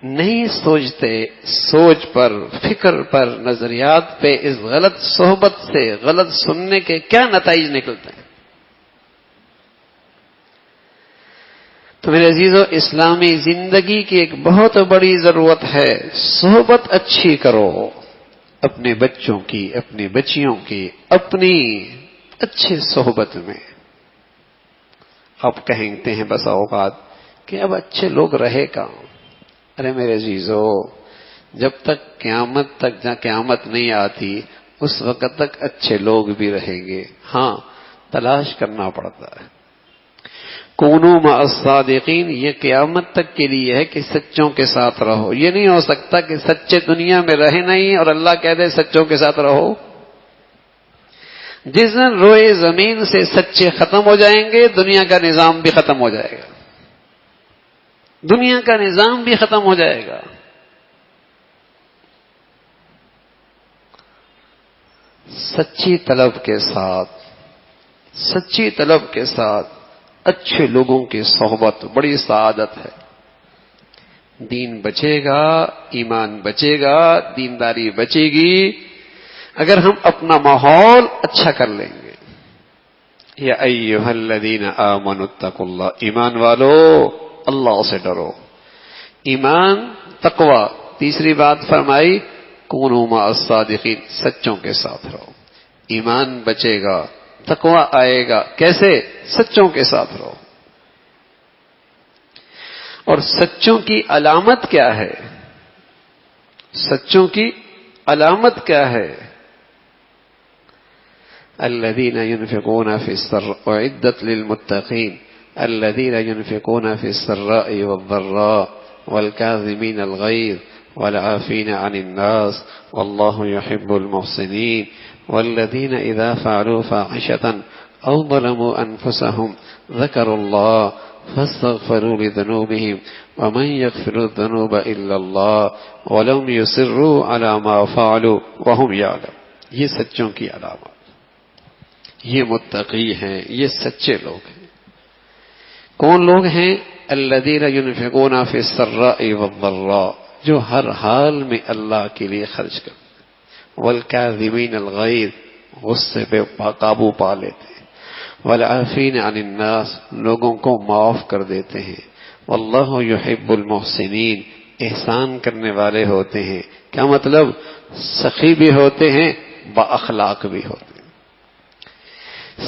نہیں سوچتے, سوچ پر, فکر پر, نظریات پہ اس غلط صحبت سے, غلط سننے کے کیا نتائج نکلتے ہیں. تو میرے عزیزو اسلامی زندگی کی ایک بہت بڑی ضرورت ہے صحبت اچھی کرو, اپنے بچوں کی, اپنی بچیوں کی, اپنی اچھے صحبت میں. آپ کہتے ہیں بس اوقات کہ اب اچھے لوگ رہے کہاں. ارے میرے عزیزو جب تک قیامت نہیں آتی اس وقت تک اچھے لوگ بھی رہیں گے. ہاں تلاش کرنا پڑتا ہے. کونوا مع الصادقین یہ قیامت تک کے لیے ہے کہ سچوں کے ساتھ رہو. یہ نہیں ہو سکتا کہ سچے دنیا میں رہے نہیں اور اللہ کہہ دے سچوں کے ساتھ رہو. جس دن روئے زمین سے سچے ختم ہو جائیں گے دنیا کا نظام بھی ختم ہو جائے گا, دنیا کا نظام بھی ختم ہو جائے گا. سچی طلب کے ساتھ, سچی طلب کے ساتھ اچھے لوگوں کی صحبت بڑی سعادت ہے. دین بچے گا, ایمان بچے گا, دینداری بچے گی اگر ہم اپنا ماحول اچھا کر لیں گے. یا ایھا الذین آمنوا اتقوا اللہ, ایمان والو اللہ سے ڈرو. ایمان تقوی. تیسری بات فرمائی کونوا مع الصادقین, سچوں کے ساتھ رہو. ایمان بچے گا, تقوی آئے گا. کیسے؟ سچوں کے ساتھ رہو. اور سچوں کی علامت کیا ہے؟ سچوں کی علامت کیا ہے؟ الذین ينفقون فی السراء اعدت للمتقین الذین ينفقون فی السراء والضراء والکاظمین الغیظ والعافین عن الناس واللہ يحب المحسنین والذین اذا فعلوا فاحشة او ظلموا انفسهم ذکروا اللہ فاستغفروا لذنوبهم ومن يغفر الذنوب الا اللہ ولم يصروا على ما فعلوا وهم يعلمون. یہ سچوں کی علامت, یہ متقی ہیں, یہ سچے لوگ ہیں. کون لوگ ہیں؟ الذین ينفقون فی السراء والضراء, جو ہر حال میں اللہ کے لیے خرچ کرتے ہیں. والکاظمین الغیظ, غصے پہ قابو پا لیتے ہیں. والعافین عن الناس, لوگوں کو معاف کر دیتے ہیں. واللہ یحب المحسنین, احسان کرنے والے ہوتے ہیں. کیا مطلب؟ سخی بھی ہوتے ہیں, با اخلاق بھی ہوتے ہیں.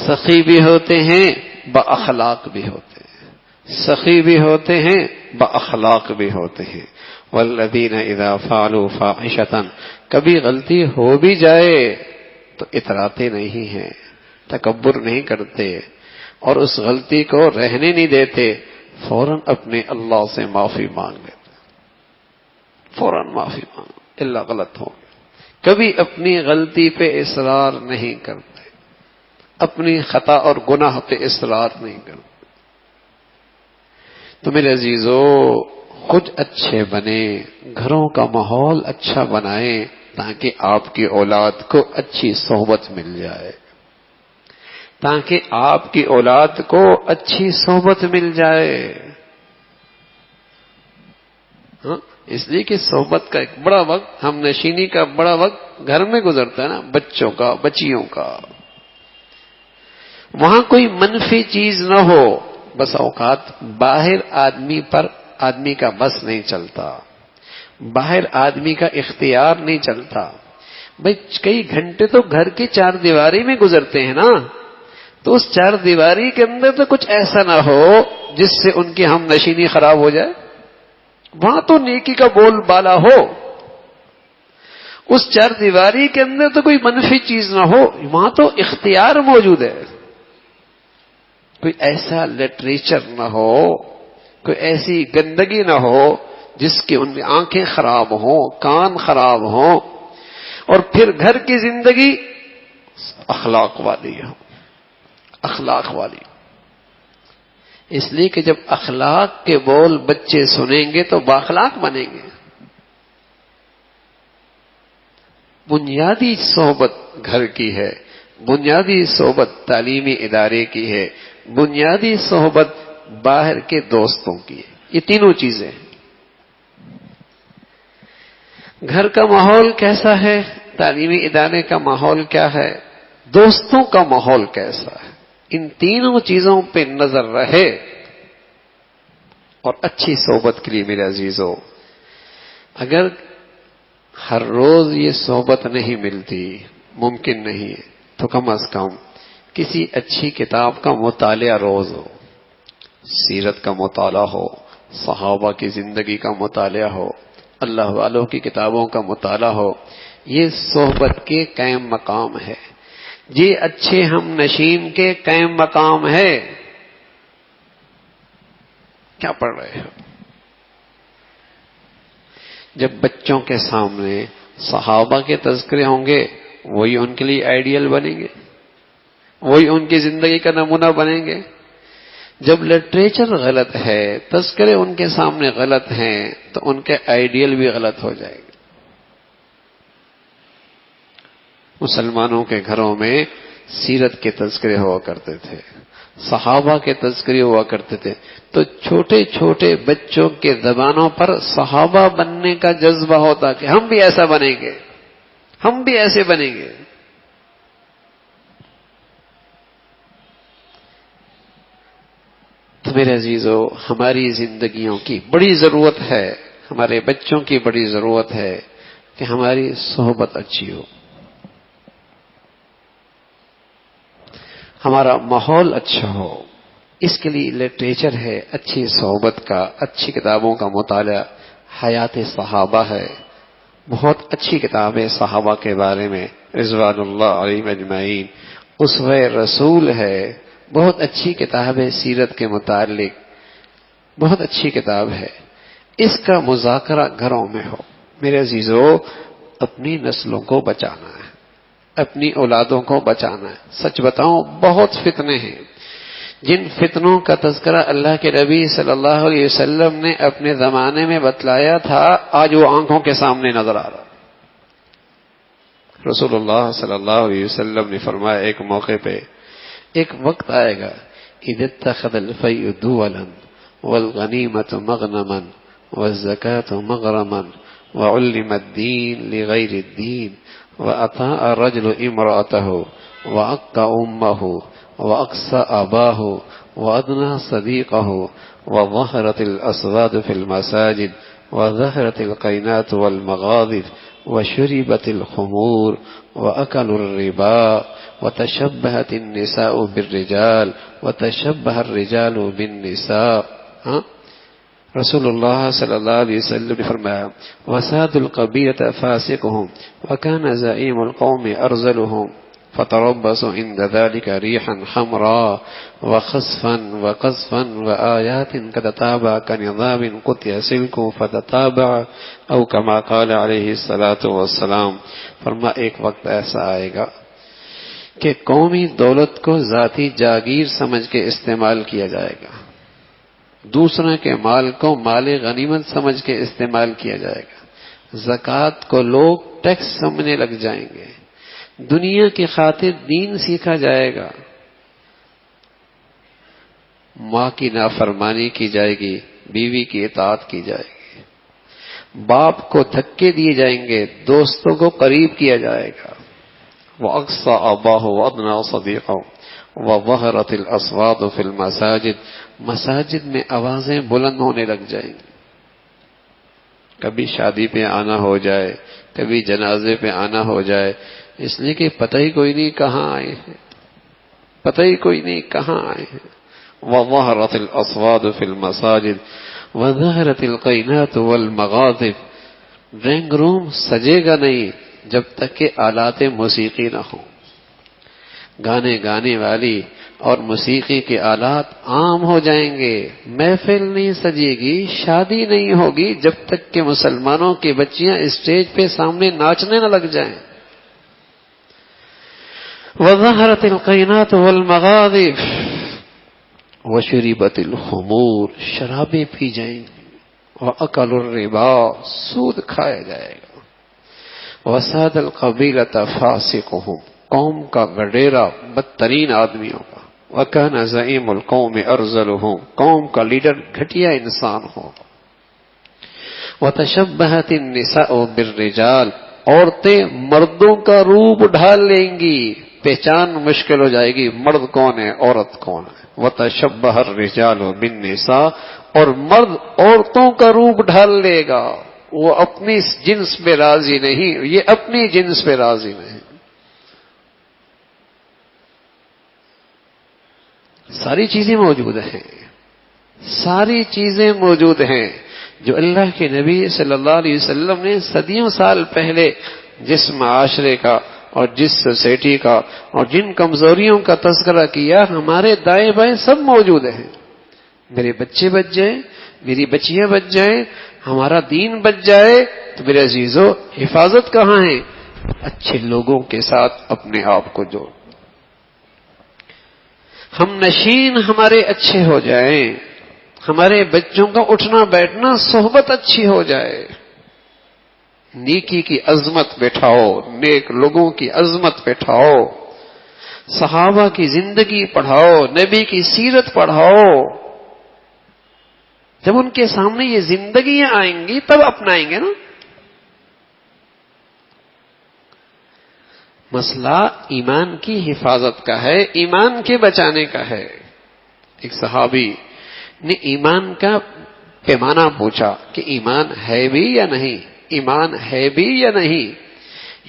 سخی بھی ہوتے ہیں, با اخلاق بھی ہوتے ہیں. سخی بھی ہوتے ہیں, با اخلاق بھی ہوتے ہیں. والذین اذا فعلوا فاحشة, کبھی غلطی ہو بھی جائے تو اتراتے نہیں ہیں, تکبر نہیں کرتے اور اس غلطی کو رہنے نہیں دیتے، فوراً اپنے اللہ سے معافی مانگ لیتے، فوراً معافی مانگ، اللہ غلط ہو گیا۔ کبھی اپنی غلطی پہ اصرار نہیں کرتے، اپنی خطا اور گناہ پہ اصرار نہیں کرتے۔ تو میرے عزیزو، خود اچھے بنے، گھروں کا ماحول اچھا بنائیں تاکہ آپ کی اولاد کو اچھی صحبت مل جائے، تاکہ آپ کی اولاد کو اچھی صحبت مل جائے۔ ہاں، اس لیے کہ صحبت کا ایک بڑا وقت، ہم نشینی کا بڑا وقت گھر میں گزرتا ہے نا، بچوں کا، بچیوں کا۔ وہاں کوئی منفی چیز نہ ہو۔ بس اوقات باہر آدمی کا بس نہیں چلتا، باہر آدمی کا اختیار نہیں چلتا۔ بھئی کئی گھنٹے تو گھر کی چار دیواری میں گزرتے ہیں نا، تو اس چار دیواری کے اندر تو کچھ ایسا نہ ہو جس سے ان کی ہم نشینی خراب ہو جائے۔ وہاں تو نیکی کا بول بالا ہو، اس چار دیواری کے اندر تو کوئی منفی چیز نہ ہو، وہاں تو اختیار موجود ہے۔ کوئی ایسا لٹریچر نہ ہو، کوئی ایسی گندگی نہ ہو جس کی ان کی آنکھیں خراب ہوں، کان خراب ہوں، اور پھر گھر کی زندگی اخلاق والی ہو، اخلاق والی۔ اس لیے کہ جب اخلاق کے بول بچے سنیں گے تو بااخلاق بنیں گے۔ بنیادی صحبت گھر کی ہے، بنیادی صحبت تعلیمی ادارے کی ہے، بنیادی صحبت باہر کے دوستوں کی ہے۔ یہ تینوں چیزیں ہیں۔ گھر کا ماحول کیسا ہے، تعلیمی ادارے کا ماحول کیا ہے، دوستوں کا ماحول کیسا ہے، ان تینوں چیزوں پہ نظر رہے۔ اور اچھی صحبت کے لیے میرے عزیزو، اگر ہر روز یہ صحبت نہیں ملتی، ممکن نہیں ہے، تو کم از کم کسی اچھی کتاب کا مطالعہ روز ہو، سیرت کا مطالعہ ہو، صحابہ کی زندگی کا مطالعہ ہو، اللہ والوں کی کتابوں کا مطالعہ ہو۔ یہ صحبت کے قائم مقام ہے، یہ اچھے ہم نشین کے قائم مقام ہے۔ کیا پڑھ رہے ہو؟ جب بچوں کے سامنے صحابہ کے تذکرے ہوں گے، وہی ان کے لیے آئیڈیل بنیں گے، وہی ان کی زندگی کا نمونہ بنیں گے۔ جب لٹریچر غلط ہے، تذکرے ان کے سامنے غلط ہیں، تو ان کے آئیڈیل بھی غلط ہو جائے گے۔ مسلمانوں کے گھروں میں سیرت کے تذکرے ہوا کرتے تھے، صحابہ کے تذکرے ہوا کرتے تھے، تو چھوٹے چھوٹے بچوں کے زبانوں پر صحابہ بننے کا جذبہ ہوتا کہ ہم بھی ایسا بنیں گے، ہم بھی ایسے بنیں گے۔ تو میرے عزیزو، ہماری زندگیوں کی بڑی ضرورت ہے، ہمارے بچوں کی بڑی ضرورت ہے کہ ہماری صحبت اچھی ہو، ہمارا ماحول اچھا ہو۔ اس کے لیے لٹریچر ہے، اچھی صحبت کا، اچھی کتابوں کا مطالعہ۔ حیات صحابہ ہے، بہت اچھی کتاب ہے صحابہ کے بارے میں، رضوان اللہ علیہم اجمعین۔ اسوہ رسول ہے، بہت اچھی کتاب ہے سیرت کے متعلق، بہت اچھی کتاب ہے۔ اس کا مذاکرہ گھروں میں ہو۔ میرے عزیزو، اپنی نسلوں کو بچانا ہے، اپنی اولادوں کو بچانا ہے۔ سچ بتاؤں، بہت فتنے ہیں، جن فتنوں کا تذکرہ اللہ کے نبی صلی اللہ علیہ وسلم نے اپنے زمانے میں بتلایا تھا، آج وہ آنکھوں کے سامنے نظر آ رہا۔ رسول اللہ صلی اللہ علیہ وسلم نے فرمایا ایک موقع پہ، ایک وقت آئے گا، اذ اتخذ الفیء دولا والغنیمۃ مغنما والزکاة مغرما وعلم الدین لغیر الدین وأطاع الرجل امرأته وعق أمه وأقصى أباه وأدنى صديقه وظهرت الأصوات في المساجد وظهرت القينات والمغاضب وشربت الخمور وأكلوا الربا وتشبهت النساء بالرجال وتشبه الرجال بالنساء۔ رسول اللہ صلی اللہ علیہ وسلم نے فرمایا، وساد القبیلۃ فاسقهم وكان زعیم القوم ارذلهم۔ فتربصوا عند ذلك ريحا حمراء وخسفا وقذفا وآيات كتتابع كنظام قطع سلك فتتابع او كما قال علیہ الصلاۃ والسلام. فرما ایک وقت ایسا آئے گا کہ قومی دولت کو ذاتی جاگیر سمجھ کے استعمال کیا جائے گا، دوسروں کے مال کو مال غنیمت سمجھ کے استعمال کیا جائے گا، زکوٰۃ کو لوگ ٹیکس سمجھنے لگ جائیں گے، دنیا کی خاطر دین سیکھا جائے گا، ماں کی نافرمانی کی جائے گی، بیوی کی اطاعت کی جائے گی، باپ کو دھکے دیے جائیں گے، دوستوں کو قریب کیا جائے گا. وَأَقْصَى أَبَاهُ وَأَدْنَى صَدِيقَهُ وَظَهَرَتِ الْأَصْوَاتُ فِي الْمَسَاجِدِ. مساجد میں آوازیں بلند ہونے لگ جائیں گی. کبھی شادی پہ آنا ہو جائے، کبھی جنازے پہ آنا ہو جائے، اس لیے کہ پتہ ہی کوئی نہیں کہاں آئے ہیں، پتہ ہی کوئی نہیں کہاں آئے ہیں. وَظَهَرَتِ الْأَصْوَاتُ فِي الْمَسَاجِدِ وَظَهَرَتِ الْقَيْنَاتُ وَالْمَغَاضِبُ. ڈرائنگ روم سجے گا نہیں جب تک کہ آلات موسیقی نہ ہوں. گانے گانے والی اور موسیقی کے آلات عام ہو جائیں گے، محفل نہیں سجے گی، شادی نہیں ہوگی جب تک کہ مسلمانوں کی بچیاں اسٹیج پہ سامنے ناچنے نہ لگ جائیں. وَظَهَرَتِ الْقَيْنَاتُ وَالْمَغَاضِبُ وَشُرِبَتِ الْخُمُورُ. شرابیں پی جائیں گی. وَأَكَلُوا الرِّبَا. سود کھایا جائے گا. وَسَادَ الْقَبِيلَةَ فَاسِقُهُمْ. قوم کا گڈیرا بدترین آدمیوں کا. وَكَانَ زَعِيمُ الْقَوْمِ أَرْذَلُهُمْ. قوم کا لیڈر گھٹیا انسان ہوگا. وَتَشَبَّهَتِ النِّسَاءُ بِالرِّجَالِ. عورتیں مردوں کا روپ ڈھال لیں گی، پہچان مشکل ہو جائے گی مرد کون ہے عورت کون ہے. وَتَشَبَّهَ الرِّجَالُ بِالنِّسَاءِ. اور مرد عورتوں کا روپ ڈھال لے گا. وہ اپنی جنس پہ راضی نہیں، یہ اپنی جنس پہ راضی نہیں. ساری چیزیں موجود ہیں، ساری چیزیں موجود ہیں جو اللہ کے نبی صلی اللہ علیہ وسلم نے صدیوں سال پہلے جس معاشرے کا اور جس سوسائٹی کا اور جن کمزوریوں کا تذکرہ کیا، ہمارے دائیں بائیں سب موجود ہیں. میرے بچے بچ جائیں، میری بچیاں بچ جائیں، ہمارا دین بچ جائے تو میرے عزیزو حفاظت کہاں ہے؟ اچھے لوگوں کے ساتھ اپنے آپ کو جوڑ. ہم نشین ہمارے اچھے ہو جائیں، ہمارے بچوں کا اٹھنا بیٹھنا صحبت اچھی ہو جائے. نیکی کی عظمت بٹھاؤ، نیک لوگوں کی عظمت بٹھاؤ، صحابہ کی زندگی پڑھاؤ، نبی کی سیرت پڑھاؤ. جب ان کے سامنے یہ زندگیاں آئیں گی تب اپنائیں گے نا. مسئلہ ایمان کی حفاظت کا ہے، ایمان کے بچانے کا ہے. ایک صحابی نے ایمان کا پیمانہ پوچھا کہ ایمان ہے بھی یا نہیں، ایمان ہے بھی یا نہیں.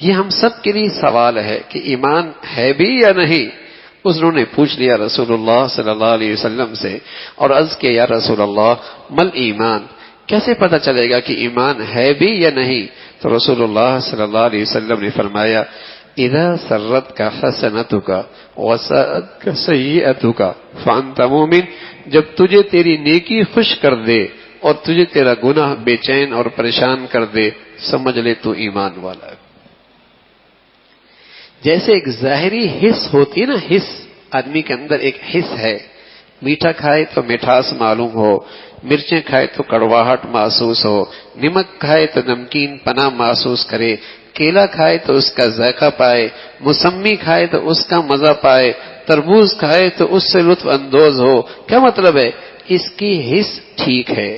یہ ہم سب کے لیے سوال ہے کہ ایمان ہے بھی یا نہیں. انہوں نے پوچھ لیا رسول اللہ صلی اللہ علیہ وسلم سے اور عرض کیا یا رسول اللہ مل ایمان، کیسے پتہ چلے گا کہ ایمان ہے بھی یا نہیں؟ تو رسول اللہ صلی اللہ علیہ وسلم نے فرمایا اذا سرتک حسنتک وساءتک سیئتک فانت مومن. جب تجھے تیری نیکی خوش کر دے اور تجھے تیرا گناہ بے چین اور پریشان کر دے، سمجھ لے تو ایمان والا ہے. جیسے ایک ظاہری حس ہوتی ہے نا، حس آدمی کے اندر ایک حس ہے، میٹھا کھائے تو مٹھاس معلوم ہو، مرچیں کھائے تو کڑواہٹ محسوس ہو، نمک کھائے تو نمکین پنا محسوس کرے، کیلا کھائے تو اس کا ذائقہ پائے، موسمی کھائے تو اس کا مزہ پائے، تربوز کھائے تو اس سے لطف اندوز ہو. کیا مطلب ہے؟ اس کی حس ٹھیک ہے.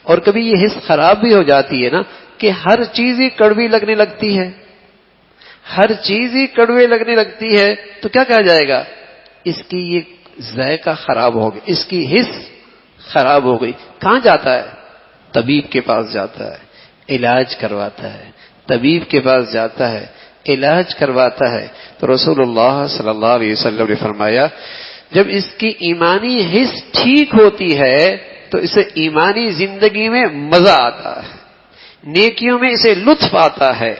اور کبھی یہ حس خراب بھی ہو جاتی ہے نا کہ ہر چیز ہی کڑوی لگنے لگتی ہے، ہر چیز ہی کڑوے لگنے لگتی ہے تو کیا کہا جائے گا؟ اس کی یہ ذائقہ خراب ہو گیا، اس کی حس خراب ہو گئی. کہاں جاتا ہے؟ طبیب کے پاس جاتا ہے، علاج کرواتا ہے. طبیب کے پاس جاتا ہے، علاج کرواتا ہے. تو رسول اللہ صلی اللہ علیہ وسلم نے فرمایا جب اس کی ایمانی حس ٹھیک ہوتی ہے تو اسے ایمانی زندگی میں مزہ آتا ہے، نیکیوں میں اسے لطف آتا ہے.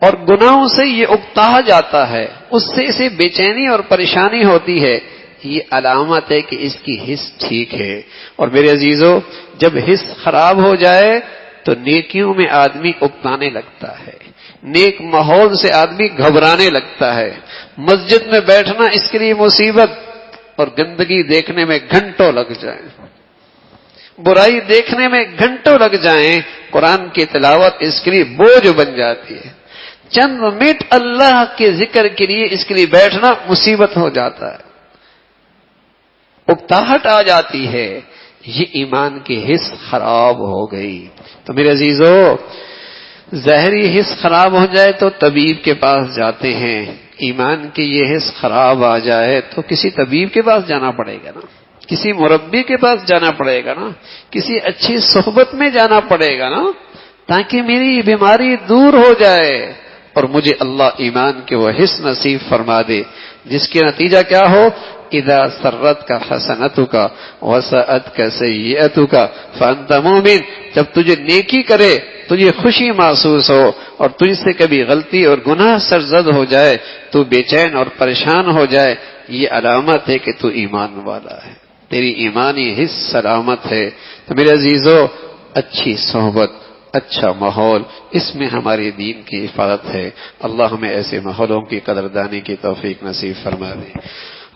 اور گناہوں سے یہ اکتا جاتا ہے، اس سے اسے بے چینی اور پریشانی ہوتی ہے، یہ علامت ہے کہ اس کی حس ٹھیک ہے۔ اور میرے عزیزو، جب حس خراب ہو جائے تو نیکیوں میں آدمی اکتانے لگتا ہے، نیک ماحول سے آدمی گھبرانے لگتا ہے، مسجد میں بیٹھنا اس کے لیے مصیبت، اور گندگی دیکھنے میں گھنٹوں لگ جائیں، برائی دیکھنے میں گھنٹوں لگ جائیں، قرآن کی تلاوت اس کے لیے بوجھ بن جاتی ہے، چند منٹ اللہ کے ذکر کے لیے اس کے لیے بیٹھنا مصیبت ہو جاتا ہے، اکتاہٹ آ جاتی ہے، یہ ایمان کی حس خراب ہو گئی۔ تو میرے عزیزو، ظاہری حس خراب ہو جائے تو طبیب کے پاس جاتے ہیں، ایمان کی یہ حس خراب آ جائے تو کسی طبیب کے پاس جانا پڑے گا نا، کسی مربی کے پاس جانا پڑے گا نا، کسی اچھی صحبت میں جانا پڑے گا نا، تاکہ میری بیماری دور ہو جائے اور مجھے اللہ ایمان کے وہ حس نصیب فرما دے جس کے نتیجہ کیا ہو، اذا سرت کا حسنتو کا وسعت کا سیئتو کا فانت مومن، جب تجھے نیکی کرے تجھے خوشی محسوس ہو اور تجھ سے کبھی غلطی اور گناہ سرزد ہو جائے تو بے چین اور پریشان ہو جائے، یہ علامت ہے کہ تو ایمان والا ہے، تیری ایمانی حس سلامت ہے۔ تو میرے عزیزو، اچھی صحبت، اچھا ماحول، اس میں ہماری دین کی حفاظت ہے۔ اللہ ہمیں ایسے ماحولوں کی قدردانی کی توفیق نصیب فرما دے۔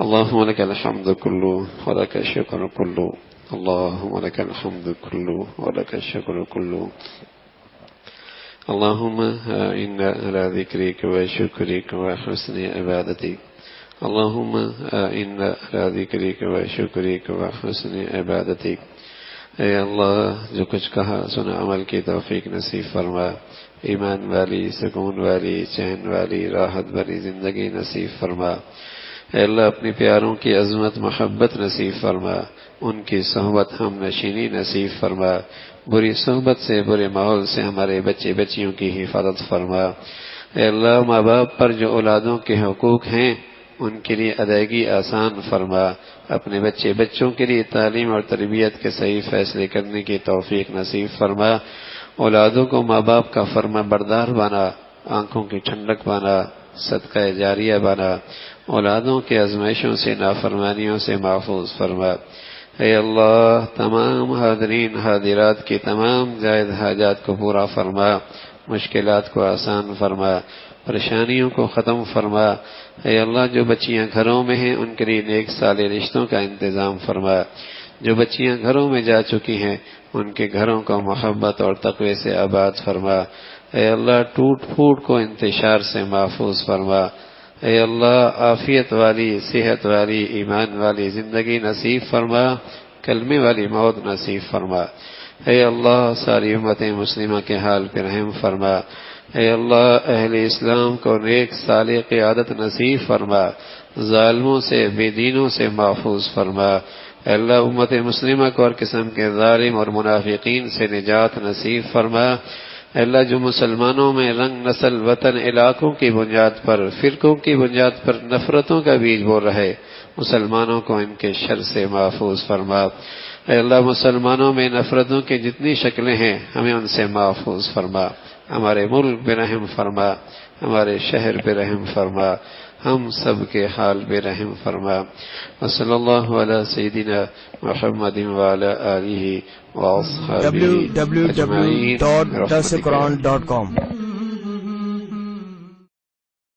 اللهم لك الحمد كله ولك الشكر كله، اللهم لك الحمد كله ولك الشكر كله، اللهم إنا على ذكرك وشكرك وحسن عبادتك، اللهم إنا على ذكرك وشكرك وحسن عبادتك۔ اے اللہ، جو کچھ کہا سنا عمل کی توفیق نصیب فرما، ایمان والی، سکون والی، چین والی، راحت والی زندگی نصیب فرما۔ اے اللہ، اپنی پیاروں کی عظمت محبت نصیب فرما، ان کی صحبت ہم نشینی نصیب فرما، بری صحبت سے، برے ماحول سے ہمارے بچے بچیوں کی حفاظت فرما۔ اے اللہ، ماں باپ پر جو اولادوں کے حقوق ہیں ان کے لیے ادائیگی آسان فرما، اپنے بچے بچوں کے لیے تعلیم اور تربیت کے صحیح فیصلے کرنے کی توفیق نصیب فرما، اولادوں کو ماں باپ کا فرما بردار بنا، آنکھوں کی ٹھنڈک بنا، صدقہ جاریہ بنا، اولادوں کے آزمائشوں سے، نافرمانیوں سے محفوظ فرما۔ اے اللہ، تمام حاضرین حاضرات کی تمام جائز حاجات کو پورا فرما، مشکلات کو آسان فرما، پریشانیوں کو ختم فرما۔ اے اللہ، جو بچیاں گھروں میں ہیں ان کے لیے نیک صالح رشتوں کا انتظام فرما، جو بچیاں گھروں میں جا چکی ہیں ان کے گھروں کو محبت اور تقوی سے آباد فرما۔ اے اللہ، ٹوٹ پھوٹ کو انتشار سے محفوظ فرما۔ اے اللہ، عافیت والی، صحت والی، ایمان والی زندگی نصیب فرما، کلمے والی موت نصیب فرما۔ اے اللہ، ساری امت مسلمہ کے حال پہ رحم فرما۔ اے اللہ، اہل اسلام کو نیک صالح قیادت نصیب فرما، ظالموں سے، بے دینوں سے محفوظ فرما۔ اے اللہ، امت مسلمہ کو ہر قسم کے ظالم اور منافقین سے نجات نصیب فرما۔ اے اللہ، جو مسلمانوں میں رنگ، نسل، وطن، علاقوں کی بنیاد پر، فرقوں کی بنیاد پر نفرتوں کا بیج بو رہے، مسلمانوں کو ان کے شر سے محفوظ فرما۔ اے اللہ، مسلمانوں میں نفرتوں کی جتنی شکلیں ہیں ہمیں ان سے محفوظ فرما، ہمارے ملک پہ رحم فرما، ہمارے شہر پہ رحم فرما، ہم سب کے حال پہ رحم فرما۔ وصلی اللہ علی سیدنا محمد وعلی آلہ واصحابہ اجمعین۔
www.dasquran.com